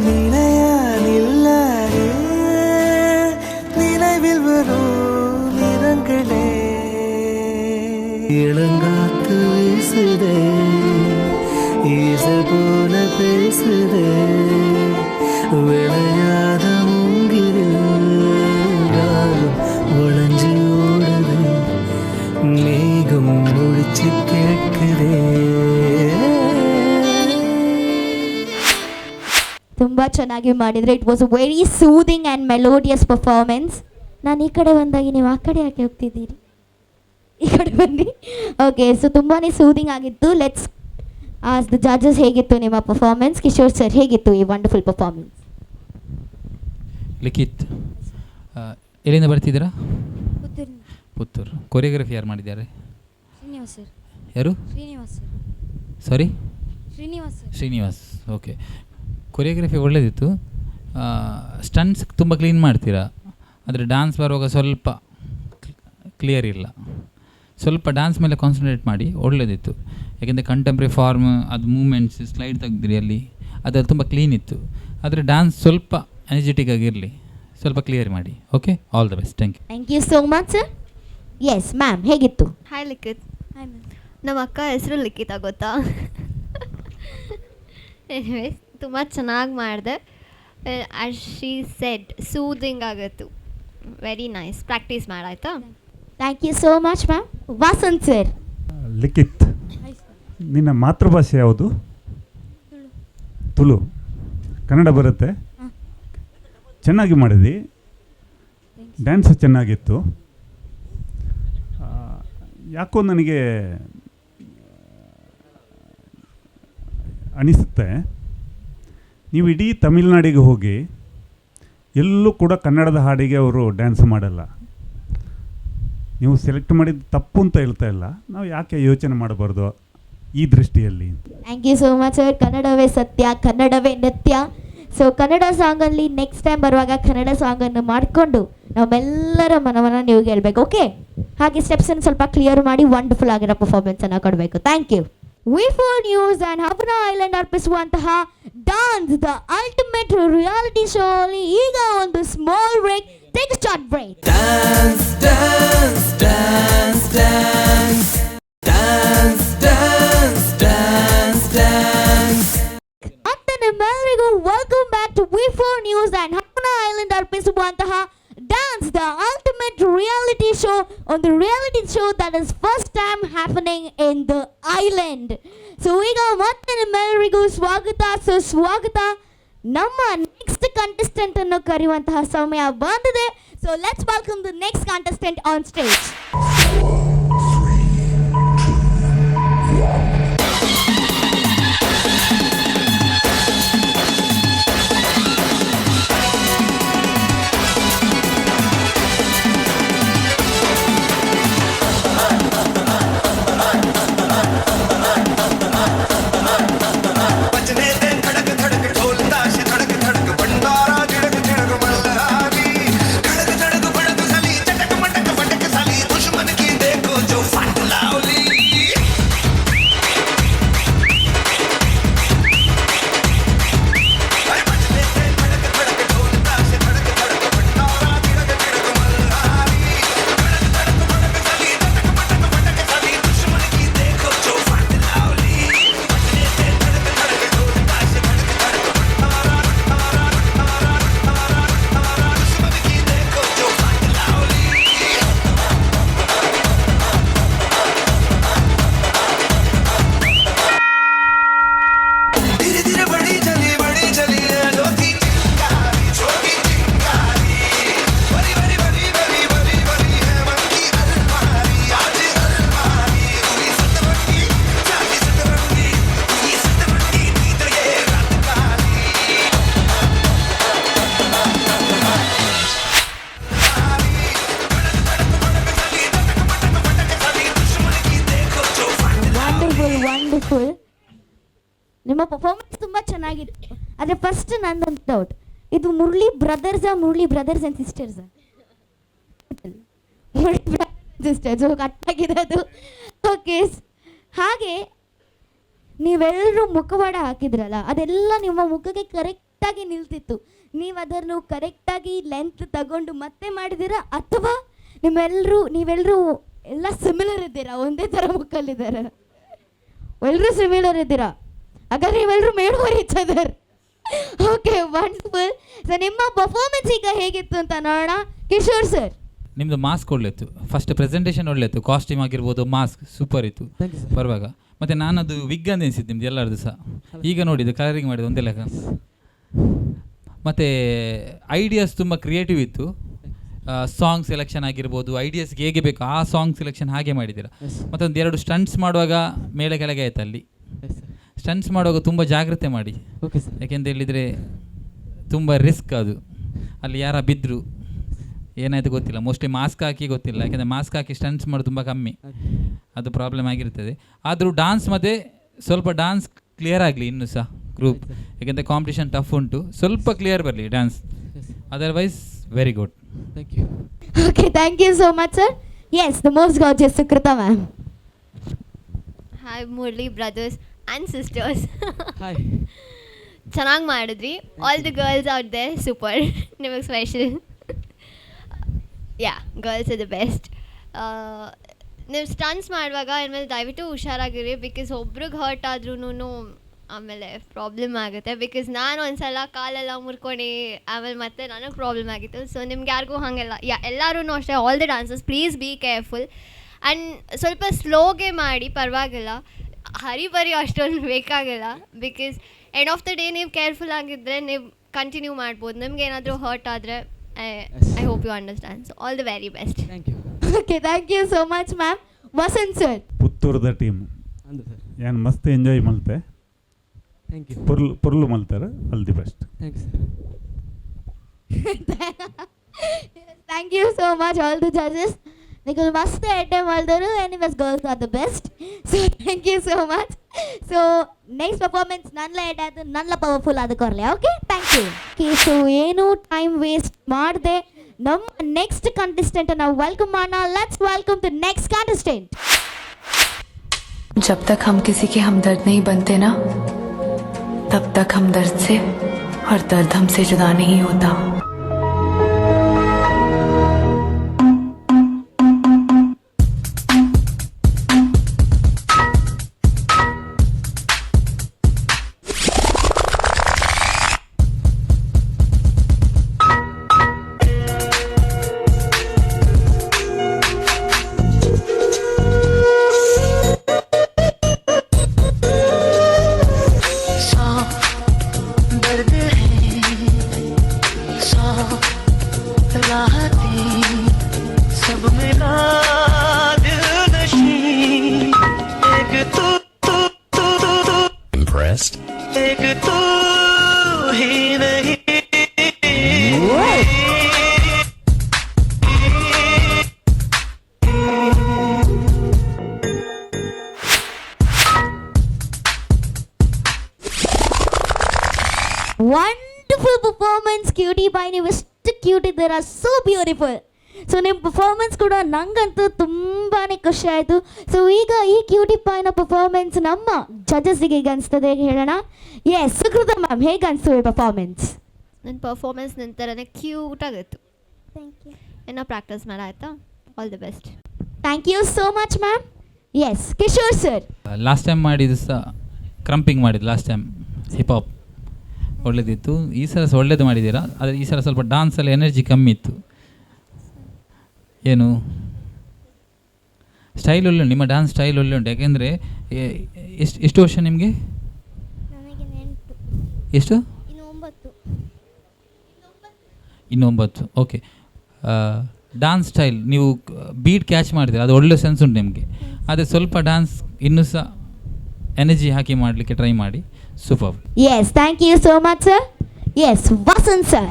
நிலையா நில்லாது நினைவில் வரும் நிறங்களே இளங்காத்து வீசுதே ஈசை போல பேசுதே விளையாத மூங்கிலும் வளைஞ்சு ஓடுது மேகம் முடிச்சு கேட்குதே ತುಂಬ ಚೆನ್ನಾಗಿ ಮಾಡಿದರೆ. It was a very soothing and melodious performance. ನಾನು ಈ ಕಡೆ ಬಂದಾಗಿ ನೀವು ಆ ಕಡೆ ಯಾಕೆ ಹೋಗ್ತಿದ್ದೀರಿ? ಈ ಕಡೆ ಬನ್ನಿ. ಓಕೆ, ಸೊ ತುಂಬಾ ಸೂದಿಂಗ್ ಆಗಿತ್ತು. ಲೆಟ್ಸ್ ಆಸ್ ದ ಜಡ್ಜಸ್, ಹೇಗಿತ್ತು ನಿಮ್ಮ ಪರ್ಫಾರ್ಮೆನ್ಸ್? ಕಿಶೋರ್ ಸರ್, ಹೇಗಿತ್ತು ಈ ವಂಡರ್ಫುಲ್ ಪರ್ಫಾರ್ಮೆನ್ಸ್? ಲಿಖಿತ್, ಎಲ್ಲಿಂದ ಬರ್ತಿದ್ದೀರಾ? ಪುತ್ತೂರು. ಕೊರಿಯೋಗ್ರಫಿ ಯಾರು ಮಾಡಿದ್ದಾರೆ? ಶ್ರೀನಿವಾಸ್ ಸರ್. ಯಾರು? Srinivas sir. Sorry? Srinivas sir. Srinivas. Okay, choreography ಒಳ್ಳೆಯದಿತ್ತು. ಸ್ಟಂಟ್ಸ್ ತುಂಬ ಕ್ಲೀನ್ ಮಾಡ್ತೀರಾ, ಆದರೆ ಡ್ಯಾನ್ಸ್ ಬರುವಾಗ ಸ್ವಲ್ಪ ಕ್ಲಿಯರ್ ಇಲ್ಲ. ಸ್ವಲ್ಪ ಡ್ಯಾನ್ಸ್ ಮೇಲೆ ಕಾನ್ಸಂಟ್ರೇಟ್ ಮಾಡಿ, ಒಳ್ಳೆಯದಿತ್ತು. ಯಾಕೆಂದರೆ ಕಂಟೆಂಪ್ರರಿ ಫಾರ್ಮ್, ಅದು ಮೂಮೆಂಟ್ಸ್, ಸ್ಲೈಡ್ ತೆಗೆದ್ರಿ ಅಲ್ಲಿ, ಅದೆಲ್ಲ ತುಂಬ ಕ್ಲೀನ್ ಇತ್ತು. ಆದರೆ ಡ್ಯಾನ್ಸ್ ಸ್ವಲ್ಪ ಎನರ್ಜೆಟಿಕ್ ಆಗಿರಲಿ, ಸ್ವಲ್ಪ ಕ್ಲಿಯರ್ ಮಾಡಿ. Okay, all the best. Thank you. Thank you so much sir. Yes ma'am, ಹೇಗಿತ್ತು? ಹಾಯ್ ಲಿಖಿತ್. Hi ma'am. ನಮ್ಮ ಅಕ್ಕ ಹೆಸರು ಲಿಖಿತ, ಗೊತ್ತಾ? ಎನಿವೇಸ್, ತುಂಬ ಚೆನ್ನಾಗಿ ಮಾಡಿದೆ. ಆ್ಯಸ್ ಶಿ ಸೆಡ್, ಸೂದಿಂಗ್ ಆಗಿತ್ತು. Very nice. ಪ್ರಾಕ್ಟೀಸ್ ಮಾಡಾಯ್ತಾ? Thank you so much ma'am. Vasanth sir. Likhith, ನಿನ್ನ ಮಾತೃಭಾಷೆ ಯಾವುದು? ತುಳು. ಕನ್ನಡ ಬರುತ್ತೆ? ಚೆನ್ನಾಗಿ ಮಾಡಿದಿ. ಡ್ಯಾನ್ಸ್ ಚೆನ್ನಾಗಿತ್ತು. ಯಾಕೋ ನನಗೆ ಅನಿಸುತ್ತೆ, ನೀವು ಇಡೀ ತಮಿಳ್ನಾಡಿಗೆ ಹೋಗಿ ಎಲ್ಲೂ ಕೂಡ ಕನ್ನಡದ ಹಾಡಿಗೆ ಅವರು ಡ್ಯಾನ್ಸ್ ಮಾಡಲ್ಲ. ನೀವು ಸೆಲೆಕ್ಟ್ ಮಾಡಿದ್ದು ತಪ್ಪು ಅಂತ ಹೇಳ್ತಾ ಇಲ್ಲ, ನಾವು ಯಾಕೆ ಯೋಚನೆ ಮಾಡಬಾರ್ದು ಈ ದೃಷ್ಟಿಯಲ್ಲಿ? Thank you so much sir. ಕನ್ನಡವೇ ಸತ್ಯ, ಕನ್ನಡವೇ ನೃತ್ಯ. ಸೊ ಕನ್ನಡ ಸಾಂಗಲ್ಲಿ ನೆಕ್ಸ್ಟ್ ಟೈಮ್ ಬರುವಾಗ ಕನ್ನಡ ಸಾಂಗನ್ನು ಮಾಡಿಕೊಂಡು ನಮ್ಮೆಲ್ಲರ ಮನವನ್ನು ನೀವು ಗೆಲ್ಲಬೇಕು. ಓಕೆ, ಹಾಗೆ ಸ್ಟೆಪ್ಸನ್ನು ಸ್ವಲ್ಪ ಕ್ಲಿಯರ್ ಮಾಡಿ ವಂಡರ್ಫುಲ್ ಆಗಿರೋ ಪರ್ಫಾರ್ಮೆನ್ಸನ್ನು ಕೊಡಬೇಕು. Thank you. ವಿ4 ನ್ಯೂಸ್ ಆ್ಯಂಡ್ ಹವನ ಐಲ್ಯಾಂಡ್ ಅರ್ಪಿಸುವಂತಹ dance the ultimate reality show ಅಲ್ಲಿ ಈಗ ಒಂದು small break. Take a short break. Dance, dance, dance, dance, dance, dance, dance, dance. ಮತ್ತೆ ನಿಮ್ಮೆಲ್ಲರಿಗೂ ವೆಲ್ಕಮ್ ಬ್ಯಾಕ್ ಟು ವಿ4 ನ್ಯೂಸ್ ಆ್ಯಂಡ್ ಹವನ ಐಲ್ಯಾಂಡ್ ಅರ್ಪಿಸುವಂತಹ dance the ultimate reality show, ಒಂದು reality show that is first time happening in the island. So ಈಗ ಮತ್ತೆ ನಿಮ್ಮೆಲ್ಲರಿಗೂ ಸ್ವಾಗತ, ಸುಸ್ವಾಗತ. ನಮ್ಮ ನೆಕ್ಸ್ಟ್ ಕಂಟೆಸ್ಟೆಂಟ್ ಅನ್ನು ಕರೆಯುವಂತಹ ಸಮಯ ಬಂದಿದೆ. So let's welcome the next contestant on stage. दुश्मन ನಿಮ್ಮ ಪರ್ಫಾರ್ಮೆನ್ಸ್ ತುಂಬ ಚೆನ್ನಾಗಿತ್ತು. ಆದರೆ ಫಸ್ಟ್ ನಂದೊಂದು ಡೌಟ್, ಇದು Murali brothers and sisters? Murali sisters ಕಟ್ಟಾಗಿದೆ ಅದು. ಓಕೆ, ಹಾಗೆ ನೀವೆಲ್ಲರೂ ಮುಖವಾಡ ಹಾಕಿದ್ರಲ್ಲ, ಅದೆಲ್ಲ ನಿಮ್ಮ ಮುಖಕ್ಕೆ ಕರೆಕ್ಟಾಗಿ ನಿಲ್ತಿತ್ತು. ನೀವು ಅದನ್ನು ಕರೆಕ್ಟಾಗಿ ಲೆಂತ್ ತಗೊಂಡು ಮತ್ತೆ ಮಾಡಿದ್ದೀರಾ, ಅಥವಾ ನೀವೆಲ್ಲರೂ ಎಲ್ಲ ಸಿಮಿಲರ್ ಇದ್ದೀರಾ, ಒಂದೇ ಥರ ಮುಖಲ್ಲಿದ್ದಾರೆ? ಎಲ್ಲರೂ ಸಿಮಿಲರ್ ಇದ್ದೀರಾ, ಹಾಗಾದ್ರೆ ನೀವೆಲ್ಲರೂ made for each other. Okay, wonderful. So ನಿಮ್ಮ ಪರ್ಫಾರ್ಮೆನ್ಸ್ ಈಗ ಹೇಗಿತ್ತು ಅಂತ ನೋಡೋಣ. ಕಿಶೋರ್ ಸರ್, ನಿಮ್ಮದು ಮಾಸ್ಕ್ ಒಳ್ಳೆಯಿತ್ತು, ಫಸ್ಟ್ ಪ್ರೆಸೆಂಟೇಷನ್ ಒಳ್ಳೆಯಿತ್ತು, ಕಾಸ್ಟ್ಯೂಮ್ ಆಗಿರ್ಬೋದು, ಮಾಸ್ಕ್ ಸೂಪರ್ ಇತ್ತು ಬರುವಾಗ. ಮತ್ತು ನಾನದು ವಿಗ್ ಅಂತ ಎನಿಸಿದ್ದು ನಿಮ್ದು ಎಲ್ಲರದ್ದು ಸಹ. ಈಗ ನೋಡಿದ್ದು ಕಲರಿಂಗ್ ಮಾಡಿದ್ದು ಒಂದೇ ಲೆಕ್ಕ. ಮತ್ತು ಐಡಿಯಾಸ್ ತುಂಬ ಕ್ರಿಯೇಟಿವ್ ಇತ್ತು. ಸಾಂಗ್ ಸೆಲೆಕ್ಷನ್ ಆಗಿರ್ಬೋದು, ಐಡಿಯಾಸ್ಗೆ ಹೇಗೆ ಬೇಕು ಆ ಸಾಂಗ್ ಸೆಲೆಕ್ಷನ್ ಹಾಗೆ ಮಾಡಿದ್ದೀರಾ. ಮತ್ತೊಂದು 2 ಸ್ಟಂಟ್ಸ್ ಮಾಡುವಾಗ ಮೇಲೆ ಕೆಳಗೆ ಆಯ್ತು. ಅಲ್ಲಿ ಸ್ಟಂಟ್ಸ್ ಮಾಡುವಾಗ ತುಂಬ ಜಾಗ್ರತೆ ಮಾಡಿ, ಯಾಕೆಂತ ಹೇಳಿದರೆ ತುಂಬ ರಿಸ್ಕ್ ಅದು. ಅಲ್ಲಿ ಯಾರ ಬಿದ್ದರು ಏನಾಯಿತು ಗೊತ್ತಿಲ್ಲ, ಮೋಸ್ಟ್ಲಿ ಮಾಸ್ಕ್ ಹಾಕಿ ಗೊತ್ತಿಲ್ಲ, ಯಾಕೆಂದರೆ ಮಾಸ್ಕ್ ಹಾಕಿ ಸ್ಟಂಟ್ಸ್ ಮಾಡೋದು ತುಂಬ ಕಮ್ಮಿ, ಅದು ಪ್ರಾಬ್ಲಮ್ ಆಗಿರ್ತದೆ. ಆದರೂ ಡಾನ್ಸ್ ಮತ್ತು ಸ್ವಲ್ಪ ಡಾನ್ಸ್ ಕ್ಲಿಯರ್ ಆಗಲಿ ಇನ್ನೂ ಸಹ ಗ್ರೂಪ್, ಯಾಕೆಂದರೆ ಕಾಂಪಿಟೇಷನ್ ಟಫ್ ಉಂಟು, ಸ್ವಲ್ಪ ಕ್ಲಿಯರ್ ಬರಲಿ dance, otherwise very good. Thank you. Okay, thank you so much sir. Yes, the most gorgeous Sukrutha ma'am. Hi Murali brothers and sisters. Hi. ಚೆನ್ನಾಗಿ ಮಾಡಿದ್ರಿ. All the girls out there, super. ನಿಮಗೆ special. Yeah, girls are the best. ನೀವು stunts ಮಾಡುವಾಗ ಇನ್ಮೇಲೆ ದಯವಿಟ್ಟು ಹುಷಾರಾಗಿರಿ, because ಒಬ್ರಿಗೆ hurt ಆದ್ರೂ ಆಮೇಲೆ ಪ್ರಾಬ್ಲಮ್ ಆಗುತ್ತೆ. ಬಿಕಾಸ್ ನಾನು ಒಂದ್ಸಲ ಕಾಲೆಲ್ಲ ಮುರ್ಕೊಂಡು ಆಮೇಲೆ ಮತ್ತೆ ನನಗೆ ಪ್ರಾಬ್ಲಮ್ ಆಗಿತ್ತು. ಸೊ ನಿಮ್ಗೆ ಯಾರಿಗೂ ಹಾಗೆಲ್ಲ ಎಲ್ಲರೂ ಅಷ್ಟೇ, all the dancers please be careful and ಸ್ವಲ್ಪ ಸ್ಲೋಗೆ ಮಾಡಿ, ಪರವಾಗಿಲ್ಲ, ಹರಿಬರಿ ಅಷ್ಟೊಂದು ಬೇಕಾಗಿಲ್ಲ. Because end of the day ನೀವು ಕೇರ್ಫುಲ್ ಆಗಿದ್ದರೆ ನೀವು ಕಂಟಿನ್ಯೂ ಮಾಡ್ಬೋದು. ನಿಮ್ಗೆ ಏನಾದರೂ ಹರ್ಟ್ ಆದರೆ I hope you understand. So all the very best. Thank you. Okay, thank you so much ma'am. Vasan sir. ಪುತ್ತೂರದ ಟೀಮ್ ಅಂದು ಸರ್. ಏನು ಮಸ್ತ್ ಎಂಜಾಯ್ ಮಲ್ತೆ. Thank you. ಪುರ್ಲು ಮಲ್ತಾರೆ. All the best. Thank you sir. Thank you so much all the judges. Because must item maldaru and was girls are the best. So thank you so much. So next performance nanla edadu nanla powerful adu korle. Okay, thank you. Okay, so ಏನು time waste ಮಾಡದೆ ನಮ್ಮ next contestant na welcome mana. Let's welcome the next contestant. जब तक हम किसी के हमदर्द नहीं बनते ना, तब तक हम दर्द से और दर्द हमसे जुदा नहीं होता. Wonderful performance, cutie pie. ನೀವು ಎಷ್ಟು ಕ್ಯೂಟ್ ಇದ್ದೀರಾ, ಸೋ ಬ್ಯೂಟಿಫುಲ್. ಸೊ ನಿಮ್ಮ ಪರ್ಫಾರ್ಮೆನ್ಸ್ ಕೂಡ ನಂಗಂತೂ ತುಂಬಾ ಖುಷಿ ಆಯಿತು. ಸೊ ಈಗ ಈ ಕ್ಯೂಟಿ ಪಾಯ್ನ ಪರ್ಫಾರ್ಮೆನ್ಸ್ ನಮ್ಮ ಜಡ್ಜಸ್ಸಿಗೆ ಹೇಗೆ ಅನಿಸ್ತದೆ ಹೇಳೋಣ. ಎಸ್, ಸುಕೃತ ಮ್ಯಾಮ್, ಹೇಗೆ ಅನಿಸ್ತು ಈ ಪರ್ಫಾರ್ಮೆನ್ಸ್? ನನ್ನ ಪರ್ಫಾರ್ಮೆನ್ಸ್ ನಂತರನೇ ಕ್ಯೂಟ್ ಆಗಿತ್ತು. Thank you. ಏನೋ ಪ್ರಾಕ್ಟೀಸ್ ಮಾಡಾಯ್ತಾ? All the best. Thank you so much ma'am. Yes, Kishore sir. Last time ಮಾಡಿದ್ದು ಸಹ ಕ್ರಂಪಿಂಗ್ ಮಾಡಿದ್ದು, ಲಾಸ್ಟ್ ಟೈಮ್ ಹಿಪ್ ಹಾಪ್ ಒಳ್ಳೆದಿತ್ತು. ಈ ಸಲ ಸಹ ಒಳ್ಳೇದು ಮಾಡಿದ್ದೀರಾ, ಆದರೆ ಈ ಸಲ ಸ್ವಲ್ಪ ಡಾನ್ಸಲ್ಲಿ ಎನರ್ಜಿ ಕಮ್ಮಿ ಇತ್ತು. ಏನು ಸ್ಟೈಲ್ ಒಳ್ಳೆ, ನಿಮ್ಮ ಡ್ಯಾನ್ಸ್ ಸ್ಟೈಲ್ ಒಳ್ಳೆ ಉಂಟು. ಯಾಕೆಂದರೆ ಎಷ್ಟು ವರ್ಷ ನಿಮಗೆ? ಎಷ್ಟು? ಇನ್ನು 9. ಓಕೆ, ಡ್ಯಾನ್ಸ್ ಸ್ಟೈಲ್ ನೀವು ಬೀಟ್ ಕ್ಯಾಚ್ ಮಾಡ್ತೀರಾ, ಅದು ಒಳ್ಳೆ ಸೆನ್ಸ್ ಉಂಟು ನಿಮಗೆ. ಆದರೆ ಸ್ವಲ್ಪ ಡ್ಯಾನ್ಸ್ ಇನ್ನೂ ಸಹ ಎನರ್ಜಿ ಹಾಕಿ ಮಾಡಲಿಕ್ಕೆ ಟ್ರೈ ಮಾಡಿ. Super. Yes, thank you so much sir. Yes, Vasant sir.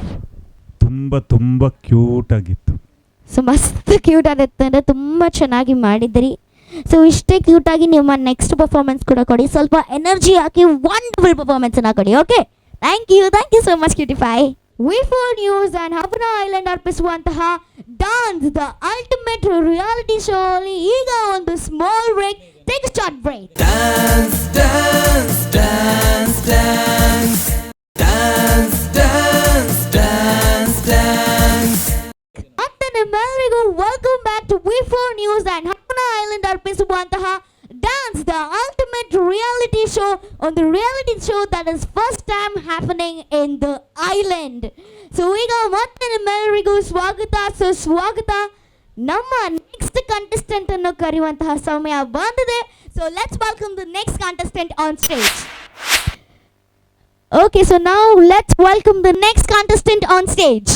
ತುಂಬ ಕ್ಯೂಟ್ ಆಗಿತ್ತು. ಸೊ ಮಸ್ತ್ ಕ್ಯೂಟ್ ಆಗಿತ್ತು ಅಂದರೆ ತುಂಬ ಚೆನ್ನಾಗಿ ಮಾಡಿದ್ರಿ. ಸೊ ಇಷ್ಟೇ ಕ್ಯೂಟಾಗಿ ನಿಮ್ಮ ನೆಕ್ಸ್ಟ್ ಪರ್ಫಾರ್ಮೆನ್ಸ್ ಕೂಡ ಕೊಡಿ, ಸ್ವಲ್ಪ ಎನರ್ಜಿ ಹಾಕಿ ವಂಡರ್ಫುಲ್ ಪರ್ಫಾರ್ಮೆನ್ಸನ್ನು ಕೊಡಿ. Okay, thank you so much cutie pie. ವಿ4 ನ್ಯೂಸ್ ಆ್ಯಂಡ್ ಹವನ ಐಲ್ಯಾಂಡ್ ಅರ್ಪಿಸುವಂತಹ dance the ultimate reality show ಅಲ್ಲಿ ಈಗ ಒಂದು small break. Take a short break. Dance, dance, dance, dance. Dance, dance, dance, dance. ಮತ್ತೆ ನಿಮ್ಮೆಲ್ಲರಿಗೂ welcome back to ವಿ4 news and Havana island ಅರ್ಪಿಸುವಂತಹ dance the ultimate reality show, ಒಂದು reality show that is first time happening in the island. So ಈಗ ಮತ್ತೆ ನಿಮ್ಮೆಲ್ಲರಿಗೂ ಸ್ವಾಗತ. ನಮ್ಮ ನೆಕ್ಸ್ಟ್ ಕಂಟೆಸ್ಟೆಂಟ್ ಅನ್ನು ಕರೆಯುವಂತಹ ಸಮಯ ಬಂದಿದೆ. So let's welcome the next contestant on stage. Okay, so now let's welcome the next contestant on stage.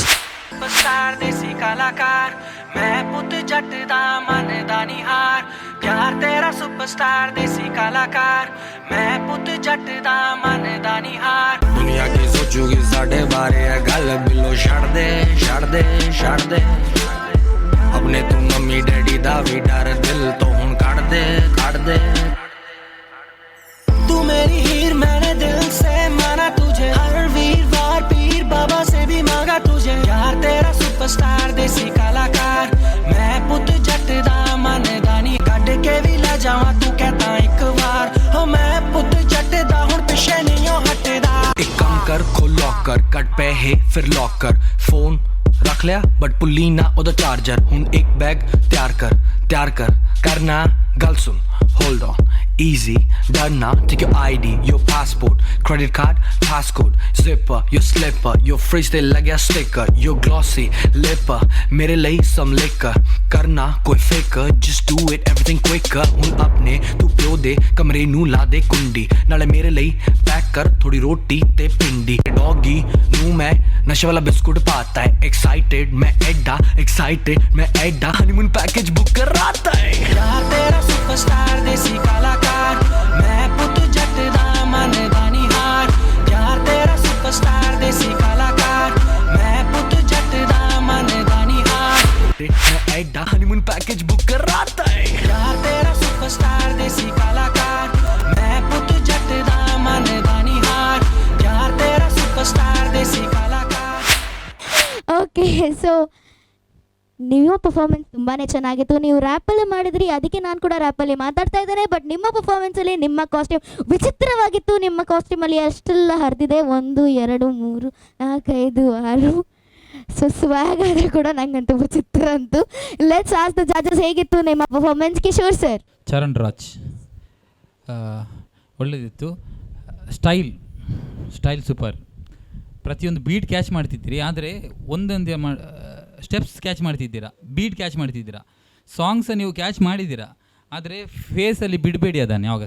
Superstar देसी कलाकार मैं पुत जट दा मन दा निहार प्यार तेरा सुपरस्टार देसी कलाकार मैं पुत जट दा मन दा निहार दुनिया की सोचूगी साढ़े बारे गल बिलो छड़ दे अपने तू मम्मी डैडी दा भी डर दिल तो हुन काट दे तू मेरी हीर मैंने दिल से माना तुझे हर वीरवार पीर बाबा से भी मांगा तुझे यार तेरा सुपरस्टार देसी कलाकार मैं पुत जट दा मन दानी कट के भी ला जावा तू कहता एक बार हो मैं पुत जट दा हुन पिछे नहीं हो हटदा एक काम कर खोल लॉकर कट पे है फिर लॉकर फोन रख लिया बट पुल्ली ना ओदा चार्जर हुन एक बैग तैयार कर करना गल सुन होल्ड ऑन easy डरना take your ID your passport credit card passcode zipper your slipper your fridge ते लग्या sticker your glossy lipper मेरे लिए some liquor करना कोई faker just do it everything quicker हुन अपने तू प्यो दे कमरे नू ला दे कुंडी नाले मेरे लिए पैक कर थोड़ी रोटी ते पिंडी डॉगी नू मैं नशे वाला बिस्कुट पाता है excited मैं एडा हनीमून पैकेज बुक कराता है यार तेरा सुपरस्टार देसी कलाकार मैं पुत जट दा मन दा निहार यार तेरा सुपरस्टार देसी कलाकार मैं पुत जट दा मन दा निहार मैं एडा हनीमून पैकेज बुक कराता है यार तेरा सुपरस्टार देसी कलाकार मैं पुत जट दा मन दा निहार यार तेरा सुपरस्टार देसी कलाकार. ಓಕೆ, ಸೊ ನಿಮ್ಮ ಪರ್ಫಾರ್ಮೆನ್ಸ್ ತುಂಬಾ ಚೆನ್ನಾಗಿತ್ತು. ನೀವು ರ್ಯಾಪಲ್ಲಿ ಮಾಡಿದ್ರಿ, ಅದಕ್ಕೆ ನಾನು ಕೂಡ ರ್ಯಾಪಲ್ಲಿ ಮಾತಾಡ್ತಾ ಇದ್ದೇನೆ. ಬಟ್ ನಿಮ್ಮ ಪರ್ಫಾರ್ಮೆನ್ಸಲ್ಲಿ ನಿಮ್ಮ ಕಾಸ್ಟ್ಯೂಮ್ ವಿಚಿತ್ರವಾಗಿತ್ತು. ನಿಮ್ಮ ಕಾಸ್ಟ್ಯೂಮಲ್ಲಿ ಅಷ್ಟೆಲ್ಲ ಹರಿದಿದೆ, 1 2 3 4 5 6. ಸೊ ಸ್ವ್ಯಾಗ್ ಆದರೆ ಕೂಡ ನಂಗಂತೂ ವಿಚಿತ್ರ ಅಂತು. ಲೆಟ್ಸ್ ಆಸ್ಕ್ ದ ಜಡ್ಜಸ್, ಹೇಗಿತ್ತು ನಿಮ್ಮ ಪರ್ಫಾರ್ಮೆನ್ಸ್? ಕಿಶೋರ್ ಸರ್. ಚರಣ್ ರಾಜ್ ಒಳ್ಳೆದಿತ್ತು. Style super. ಪ್ರತಿಯೊಂದು ಬೀಟ್ ಕ್ಯಾಚ್ ಮಾಡ್ತಿದ್ದೀರಿ, ಆದರೆ ಒಂದೊಂದೇ ಸ್ಟೆಪ್ಸ್ ಕ್ಯಾಚ್ ಮಾಡ್ತಿದ್ದೀರಾ, ಬೀಟ್ ಕ್ಯಾಚ್ ಮಾಡ್ತಿದ್ದೀರಾ, ಸಾಂಗ್ಸ ನೀವು ಕ್ಯಾಚ್ ಮಾಡಿದ್ದೀರಾ, ಆದರೆ ಫೇಸಲ್ಲಿ ಬಿಡಬೇಡಿ ಅದನ್ನು ಯಾವಾಗ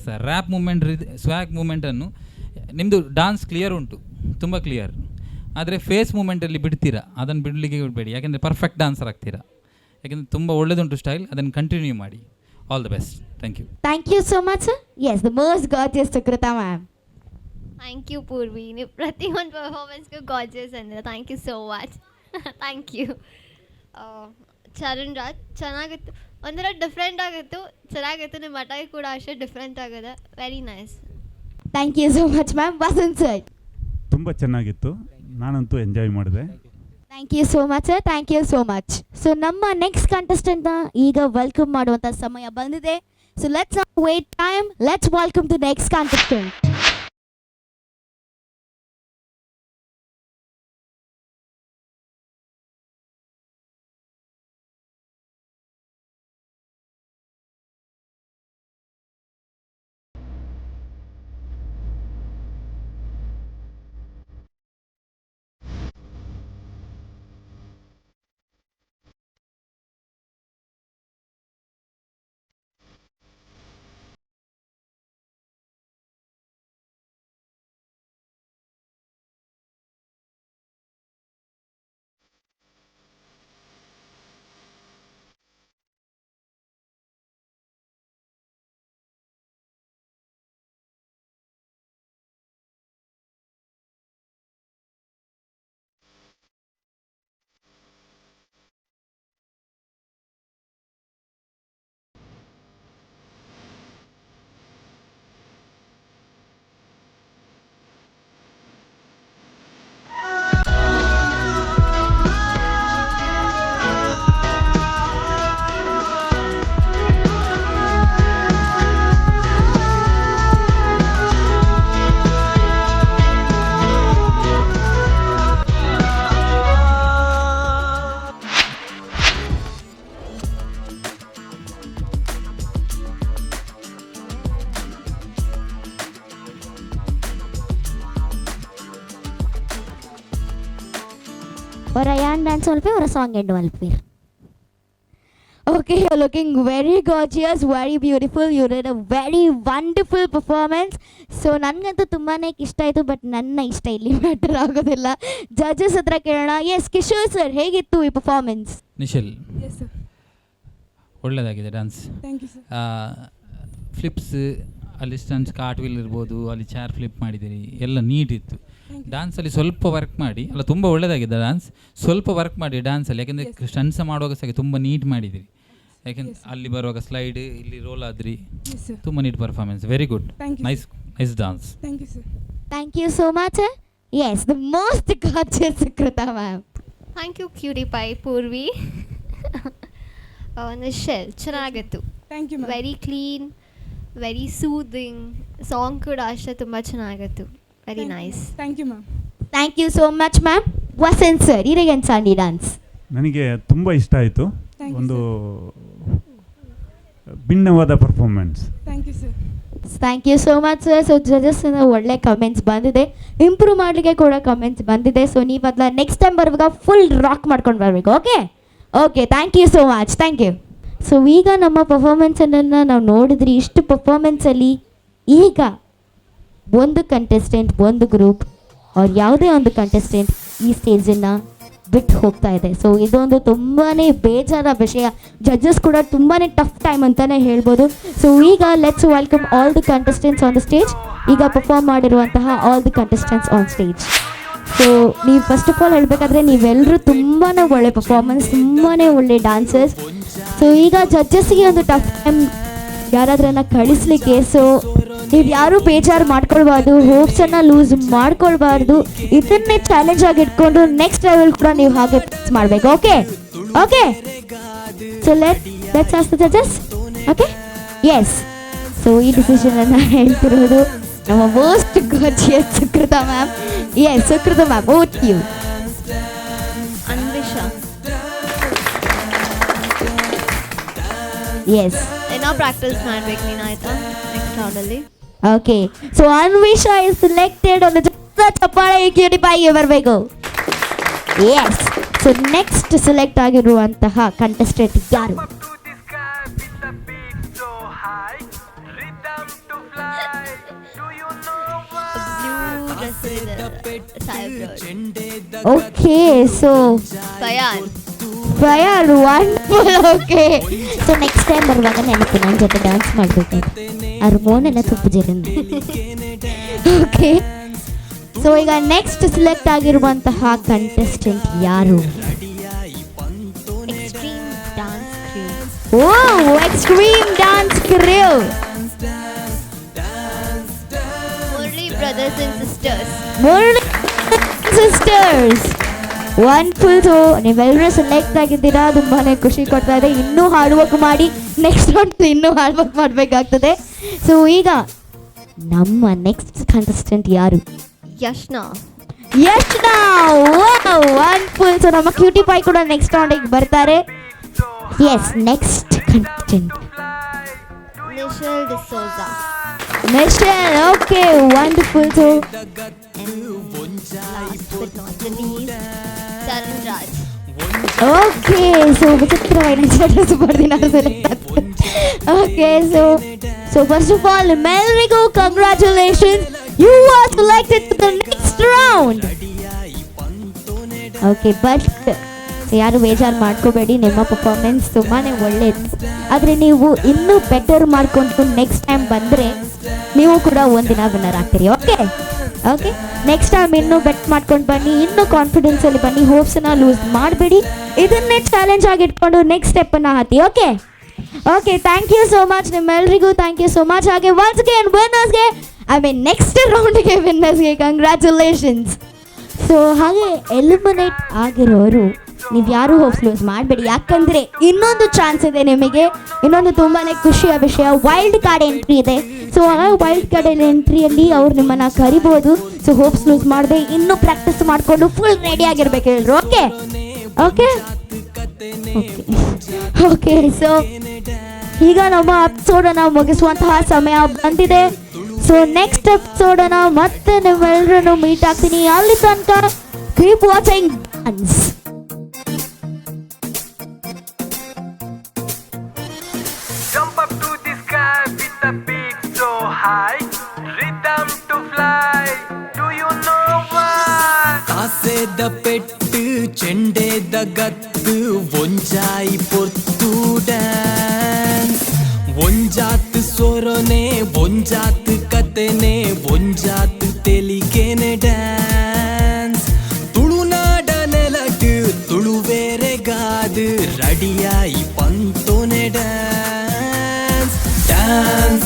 ಸಹ ರ್ಯಾಪ್ ಮೂಮೆಂಟ್ ಸ್ವ್ಯಾಗ್ ಮೂಮೆಂಟನ್ನು. ನಿಮ್ಮದು ಡಾನ್ಸ್ ಕ್ಲಿಯರ್ ಉಂಟು, ತುಂಬ ಕ್ಲಿಯರ್, ಆದರೆ ಫೇಸ್ ಮೂಮೆಂಟಲ್ಲಿ ಬಿಡ್ತೀರಾ, ಅದನ್ನು ಬಿಡಲಿಕ್ಕೆ ಬಿಡಬೇಡಿ. ಯಾಕೆಂದರೆ ಪರ್ಫೆಕ್ಟ್ ಡಾನ್ಸರ್ ಆಗ್ತೀರಾ. ಯಾಕೆಂದರೆ ತುಂಬ ಒಳ್ಳೆದುಂಟು ಸ್ಟೈಲ್, ಅದನ್ನು ಕಂಟಿನ್ಯೂ ಮಾಡಿ. All the best. Thank you so much sir. Yes, the most gorgeous Sukrutha ma'am. Thank you Poorvi, ನೀವು ಪ್ರತಿಯೊಂದು ಪರ್ಫಾರ್ಮೆನ್ಸ್ಗೂ ಗಾರ್ಜಿಯಸ್ ಅಂದರೆ thank you so much. Thank you. Charan Raj ಚೆನ್ನಾಗಿತ್ತು, ಒಂಥರ ಡಿಫ್ರೆಂಟ್ ಆಗಿತ್ತು, ಚೆನ್ನಾಗಿತ್ತು. ನಿಮ್ಮ ಅಟಾಕ್ ಕೂಡ ಅಷ್ಟೇ ಡಿಫ್ರೆಂಟ್ ಆಗಿದೆ. Very nice. Thank you so much ma'am. Vasant sir. ತುಂಬ ಚೆನ್ನಾಗಿತ್ತು, ನಾನಂತೂ ಎಂಜಾಯ್ ಮಾಡಿದೆ. Thank you so much sir, thank you so much. So ನಮ್ಮ ನೆಕ್ಸ್ಟ್ ಕಂಟೆಸ್ಟೆಂಟ್ನ ಈಗ ವೆಲ್ಕಮ್ ಮಾಡುವಂಥ ಸಮಯ ಬಂದಿದೆ. So let's not wait time, let's welcome the next contestant. or Ayan dance all or a song and all pair. Okay, you're looking very gorgeous, very beautiful. You did a very wonderful performance. So ನನಗಂತೂ ತುಂಬಾ ಇಷ್ಟ ಆಯಿತು, but ನನ್ನ ಇಷ್ಟ ಇಲ್ಲಿ matter ಆಗೋದಿಲ್ಲ. Judges ಹತ್ರ ಕೇಳೋಣ. ಎಸ್ ಕಿಶೋರ್ ಸರ್, ಹೇಗಿತ್ತು ಈ ಪರ್ಫಾರ್ಮೆನ್ಸ್? ನಿಶಲ್, ಎಸ್ ಸರ್, ಒಳ್ಳೆಯದಾಗಿದೆ dance. Thank you sir. Flips, ಅಲ್ಲಿ ಸ್ಟಂಟ್ಸ್ ಕಾರ್ಟ್ ವೀಲ್ ಇರ್ಬೋದು, ಅಲ್ಲಿ ಚೇರ್ ಫ್ಲಿಪ್ ಮಾಡಿದ್ದೀರಿ, ಎಲ್ಲ ನೀಟ್ ಇತ್ತು. ಡ್ಯಾನ್ಸಲ್ಲಿ ಸ್ವಲ್ಪ ವರ್ಕ್ ಮಾಡಿ, ಅಲ್ಲ ತುಂಬ ಒಳ್ಳೆಯದಾಗಿದೆ ಡ್ಯಾನ್ಸ್. ಸ್ವಲ್ಪ ವರ್ಕ್ ಮಾಡಿ ಡ್ಯಾನ್ಸಲ್ಲಿ, ಯಾಕೆಂದರೆ ಸ್ಟಂಟ್ಸ್ ಮಾಡುವಾಗ ಸಹ ತುಂಬ ನೀಟ್ ಮಾಡಿದ್ದೀರಿ. ಯಾಕೆಂದ್ರೆ ಅಲ್ಲಿ ಬರುವಾಗ ಸ್ಲೈಡ್, ಇಲ್ಲಿ ರೋಲ್ ಆದ್ರಿ, ತುಂಬ neat performance. Very good, nice nice dance. Thank you sir. Thank you so much. Yes, the most gorgeous Sukrutha ma'am. Thank you cutie pie Poorvi. Nishal, ಚೆನ್ನಾಗಿತ್ತು. Thank you. Very clean, very soothing. Song ಕೂಡ ಅಷ್ಟೇ ತುಂಬ ಚೆನ್ನಾಗಿತ್ತು. Very nice. Thank you ma'am. Thank you so much ma'am. Vasant sir, ಇರೇಗನ್ ಸಾಂಡಿ dance ನನಗೆ ತುಂಬ ಇಷ್ಟ ಆಯಿತು. ಒಂದು ಭಿನ್ನವಾದ performance. Thank you sir. Thank you so much sir. So ಜಜಸ್ಸಿಂದ ಒಳ್ಳೆ ಕಮೆಂಟ್ಸ್ ಬಂದಿದೆ, ಇಂಪ್ರೂವ್ ಮಾಡಲಿಕ್ಕೆ ಕೂಡ ಕಮೆಂಟ್ಸ್ ಬಂದಿದೆ. ಸೊ ನೀವು ಅದನ್ನ ನೆಕ್ಸ್ಟ್ ಟೈಮ್ ಬರುವಾಗ ಫುಲ್ ರಾಕ್ ಮಾಡ್ಕೊಂಡು ಬರಬೇಕು. Okay okay, thank you so much. Thank you. So ಈಗ ನಮ್ಮ ಪರ್ಫಾರ್ಮೆನ್ಸನ್ನು ನಾವು ನೋಡಿದ್ರಿ. ಇಷ್ಟು ಪರ್ಫಾರ್ಮೆನ್ಸಲ್ಲಿ ಈಗ ಒಂದು ಕಂಟೆಸ್ಟೆಂಟ್, ಒಂದು ಗ್ರೂಪ್ ಅವ್ರು ಯಾವುದೇ ಒಂದು ಕಂಟೆಸ್ಟೆಂಟ್ ಈ ಸ್ಟೇಜನ್ನು ಬಿಟ್ಟು ಹೋಗ್ತಾ ಇದೆ. ಸೊ ಇದೊಂದು ತುಂಬಾ ಬೇಜಾರ ವಿಷಯ. ಜಡ್ಜಸ್ ಕೂಡ ತುಂಬಾ ಟಫ್ ಟೈಮ್ ಅಂತಲೇ ಹೇಳ್ಬೋದು. ಸೊ ಈಗ let's welcome all the contestants on the stage. ಈಗ ಪರ್ಫಾರ್ಮ್ ಮಾಡಿರುವಂತಹ all the contestants on stage. So ನೀವು ಫಸ್ಟ್ ಆಫ್ ಆಲ್ ಹೇಳಬೇಕಾದ್ರೆ ನೀವೆಲ್ಲರೂ ತುಂಬಾ ಒಳ್ಳೆ ಪರ್ಫಾರ್ಮೆನ್ಸ್, ತುಂಬಾ ಒಳ್ಳೆ ಡಾನ್ಸರ್ಸ್. ಸೊ ಈಗ ಜಡ್ಜಸ್ಗೆ ಒಂದು ಟಫ್ ಟೈಮ್ ಯಾರಾದ್ರನ್ನ ಕಳಿಸ್ಲಿಕ್ಕೆ. ಸೊ ನೀವು ಯಾರೂ ಬೇಜಾರು ಮಾಡ್ಕೊಳ್ಬಾರ್ದು, ಹೋಪ್ಸನ್ನು ಲೂಸ್ ಮಾಡ್ಕೊಳ್ಬಾರ್ದು. ಇದನ್ನೇ ಚಾಲೆಂಜ್ ಆಗಿ ಇಟ್ಕೊಂಡು ನೆಕ್ಸ್ಟ್ ಲೆವೆಲ್ ಕೂಡ ನೀವು ಹಾಗೆ ಮಾಡಬೇಕು. Okay okay, so let's ask the judges. Okay, yes. So ಈ ಡಿಸಿಷನನ್ನು ಹೇಳ್ತಿರೋದು ನಮ್ಮ most gorgeous Sukrutha ma'am. Yes, Sukrutha ma'am, ಓಟ್ ಯು. ಅನ್ವಿಷಾ, ಎಸ್, ಏನೋ ಪ್ರಾಕ್ಟೀಸ್ ಮಾಡ್ಬೇಕು ನೀನು, ಆಯ್ತಾ? ನೆಕ್ಸ್ಟ್ ರೌಂಡಲ್ಲಿ. Okay, so Anvisha is selected. ಒಂದು ಚಪ್ಪಾಳೆ ಕ್ಯೂಟಿಫೈಗೆ ಬರಬೇಕು. ಎಸ್, ಸೊ ನೆಕ್ಸ್ಟ್ ಸೆಲೆಕ್ಟ್ ಆಗಿರುವಂತಹ ಕಂಟೆಸ್ಟೆಂಟ್ ಯಾರು? Okay, so Fayan. Fayan, wonderful. Okay, so next time ಬರುವಾಗ ನೆನಪು ನನ್ನ ಜೊತೆ ಡ್ಯಾನ್ಸ್ ಮಾಡಬೇಕು. ಅವ್ರ ಮೋನೆಲ್ಲ ತುಪ್ಪ ಜೀರಿಂದ. ಓಕೆ, ಸೊ ಈಗ ನೆಕ್ಸ್ಟ್ ಸೆಲೆಕ್ಟ್ ಆಗಿರುವಂತಹ ಕಂಟೆಸ್ಟೆಂಟ್ ಯಾರು? Extreme dance crew. Oh, extreme dance crew. Murali brothers and sisters. Murali sisters, wonderful. So ನೀವೆಲ್ಲರೂ ಸೆಲೆಕ್ಟ್ ಆಗಿದ್ದೀರಾ, ತುಂಬಾ ಖುಷಿ ಕೊಡ್ತಾ ಇದೆ. ಇನ್ನೂ ಹಾರ್ಡ್ ವರ್ಕ್ ಮಾಡಿ ನೆಕ್ಸ್ಟ್ ರೌಂಡ್ ಇನ್ನೂ ಹಾರ್ಡ್ ವರ್ಕ್ ಮಾಡಬೇಕಾಗ್ತದೆ. ಸೊ ಈಗ ನಮ್ಮ ನೆಕ್ಸ್ಟ್ ಕಂಟೆಸ್ಟೆಂಟ್ ಯಾರು? ಯಶ್ನಾ. ಯಶ್ನಾ, ವಂಡರ್ಫುಲ್. ಸೊ ನಮ್ಮ ಕ್ಯೂಟಿ ಪೈ ಕೂಡ ನೆಕ್ಸ್ಟ್ ರೌಂಡಿಗೆ ಬರ್ತಾರೆ. Yes, next contestant Nishal D'Souza. Michelle, okay, wonderful. So last but not the least, Tarun Raj. Okay, so ವಿಚಿತ್ರವಾದ ಜಡ್ಜಸ್ ಬರ್ದಿನ ಸೆಲೆಕ್ಟ್ ಆಗ್ತದೆ. Okay, so first of all ಎಲ್ಲರಿಗೂ congratulations, you are selected to the next round. Okay, but ಯಾರು ಬೇಜಾರು ಮಾಡ್ಕೋಬೇಡಿ, ನಿಮ್ಮ performance ತುಂಬಾ ಒಳ್ಳೆಯಿತ್ತು. ಆದರೆ ನೀವು ಇನ್ನೂ ಬೆಟರ್ ಮಾಡಿಕೊಂಡು ನೆಕ್ಸ್ಟ್ ಟೈಮ್ ಬಂದರೆ ನೀವು ಕೂಡ ಒಂದಿನ ವಿನ್ನರ್ ಆಗ್ತೀರಿ. ಓಕೆ ಓಕೆ, ನೆಕ್ಸ್ಟ್ ಟೈಮ್ ಇನ್ನೂ ಬೆಟ್ ಮಾಡ್ಕೊಂಡು ಬನ್ನಿ, ಇನ್ನೂ ಕಾನ್ಫಿಡೆನ್ಸಲ್ಲಿ ಬನ್ನಿ, ಹೋಪ್ಸನ್ನು ಲೂಸ್ ಮಾಡಬೇಡಿ. ಇದನ್ನೇ ಚಾಲೆಂಜ್ ಆಗಿ ಇಟ್ಕೊಂಡು ನೆಕ್ಸ್ಟ್ ಸ್ಟೆಪ್ಪನ್ನು ಹಾಕಿ. Okay okay, thank you so much ನಿಮ್ಮೆಲ್ಲರಿಗೂ. Thank you so much. ಹಾಗೆ ಒನ್ಸ್ ಅಗೇನ್ ವಿನ್ನರ್ಸ್ಗೆ, ನೆಕ್ಸ್ಟ್ ರೌಂಡ್ಗೆ ವಿನ್ನರ್ಸ್ಗೆ ಕಂಗ್ರ್ಯಾಚುಲೇಷನ್ಸ್. ಸೊ ಹಾಗೆ ಎಲಿಮಿನೇಟ್ ಆಗಿರೋರು ನೀವು ಯಾರೂ ಹೋಪ್ಸ್ ಲೂಸ್ ಮಾಡಬೇಡಿ, ಯಾಕಂದರೆ ಇನ್ನೊಂದು ಚಾನ್ಸ್ ಇದೆ ನಿಮಗೆ. ಇನ್ನೊಂದು ತುಂಬಾ ಖುಷಿಯ ವಿಷಯ, ವೈಲ್ಡ್ ಕಾರ್ಡ್ ಎಂಟ್ರಿ ಇದೆ. ಸೊ ಆ ವೈಲ್ಡ್ ಕಾರ್ಡ್ ಎಂಟ್ರಿಯಲ್ಲಿ ಅವ್ರು ನಿಮ್ಮನ್ನು ಕರಿಬೋದು. ಸೊ ಹೋಪ್ಸ್ ಲೂಸ್ ಮಾಡದೆ ಇನ್ನೂ ಪ್ರಾಕ್ಟೀಸ್ ಮಾಡಿಕೊಂಡು ಫುಲ್ ರೆಡಿ ಆಗಿರ್ಬೇಕು ಹೇಳಿದ್ರು. ಓಕೆ ಓಕೆ ಓಕೆ, ಸೊ ಈಗ ನಮ್ಮ ಎಪಿಸೋಡನ್ನು ಮುಗಿಸುವಂತಹ ಸಮಯ ಬಂದಿದೆ. ಸೊ ನೆಕ್ಸ್ಟ್ ಎಪಿಸೋಡನ್ನು ಮತ್ತೆ ನಿಮ್ಮೆಲ್ಲರನ್ನು ಮೀಟ್ ಆಗ್ತೀನಿ. ಅಲ್ಲಿ ತನಕ ಕೀಪ್ ವಾಚಿಂಗ್ ಡಾನ್ಸ್. ದ ಪೆಟ್ಟು ಚೆಂಡೇದ ಗತ್ತು ಒಂಜಾಯಿ ಪೊರ್ತು ಡ್ಯಾನ್ಸ್ ಒಂಜಾತ್ ಸೊರೊನೆ ಒಂಜಾತ್ ಕತೆನೆ ಒಂಜಾತ್ ತೆಲಿಗೆನೆ ಡ್ಯಾನ್ಸ್ ತುಳುನಾಡ ನೆಲಟ್ ತುಳುವೇರೆಗಾದು ರಡಿಯಾಯಿ ಪಂತೊನೆ ಡ್ಯಾನ್ಸ್ ಡ್ಯಾನ್ಸ್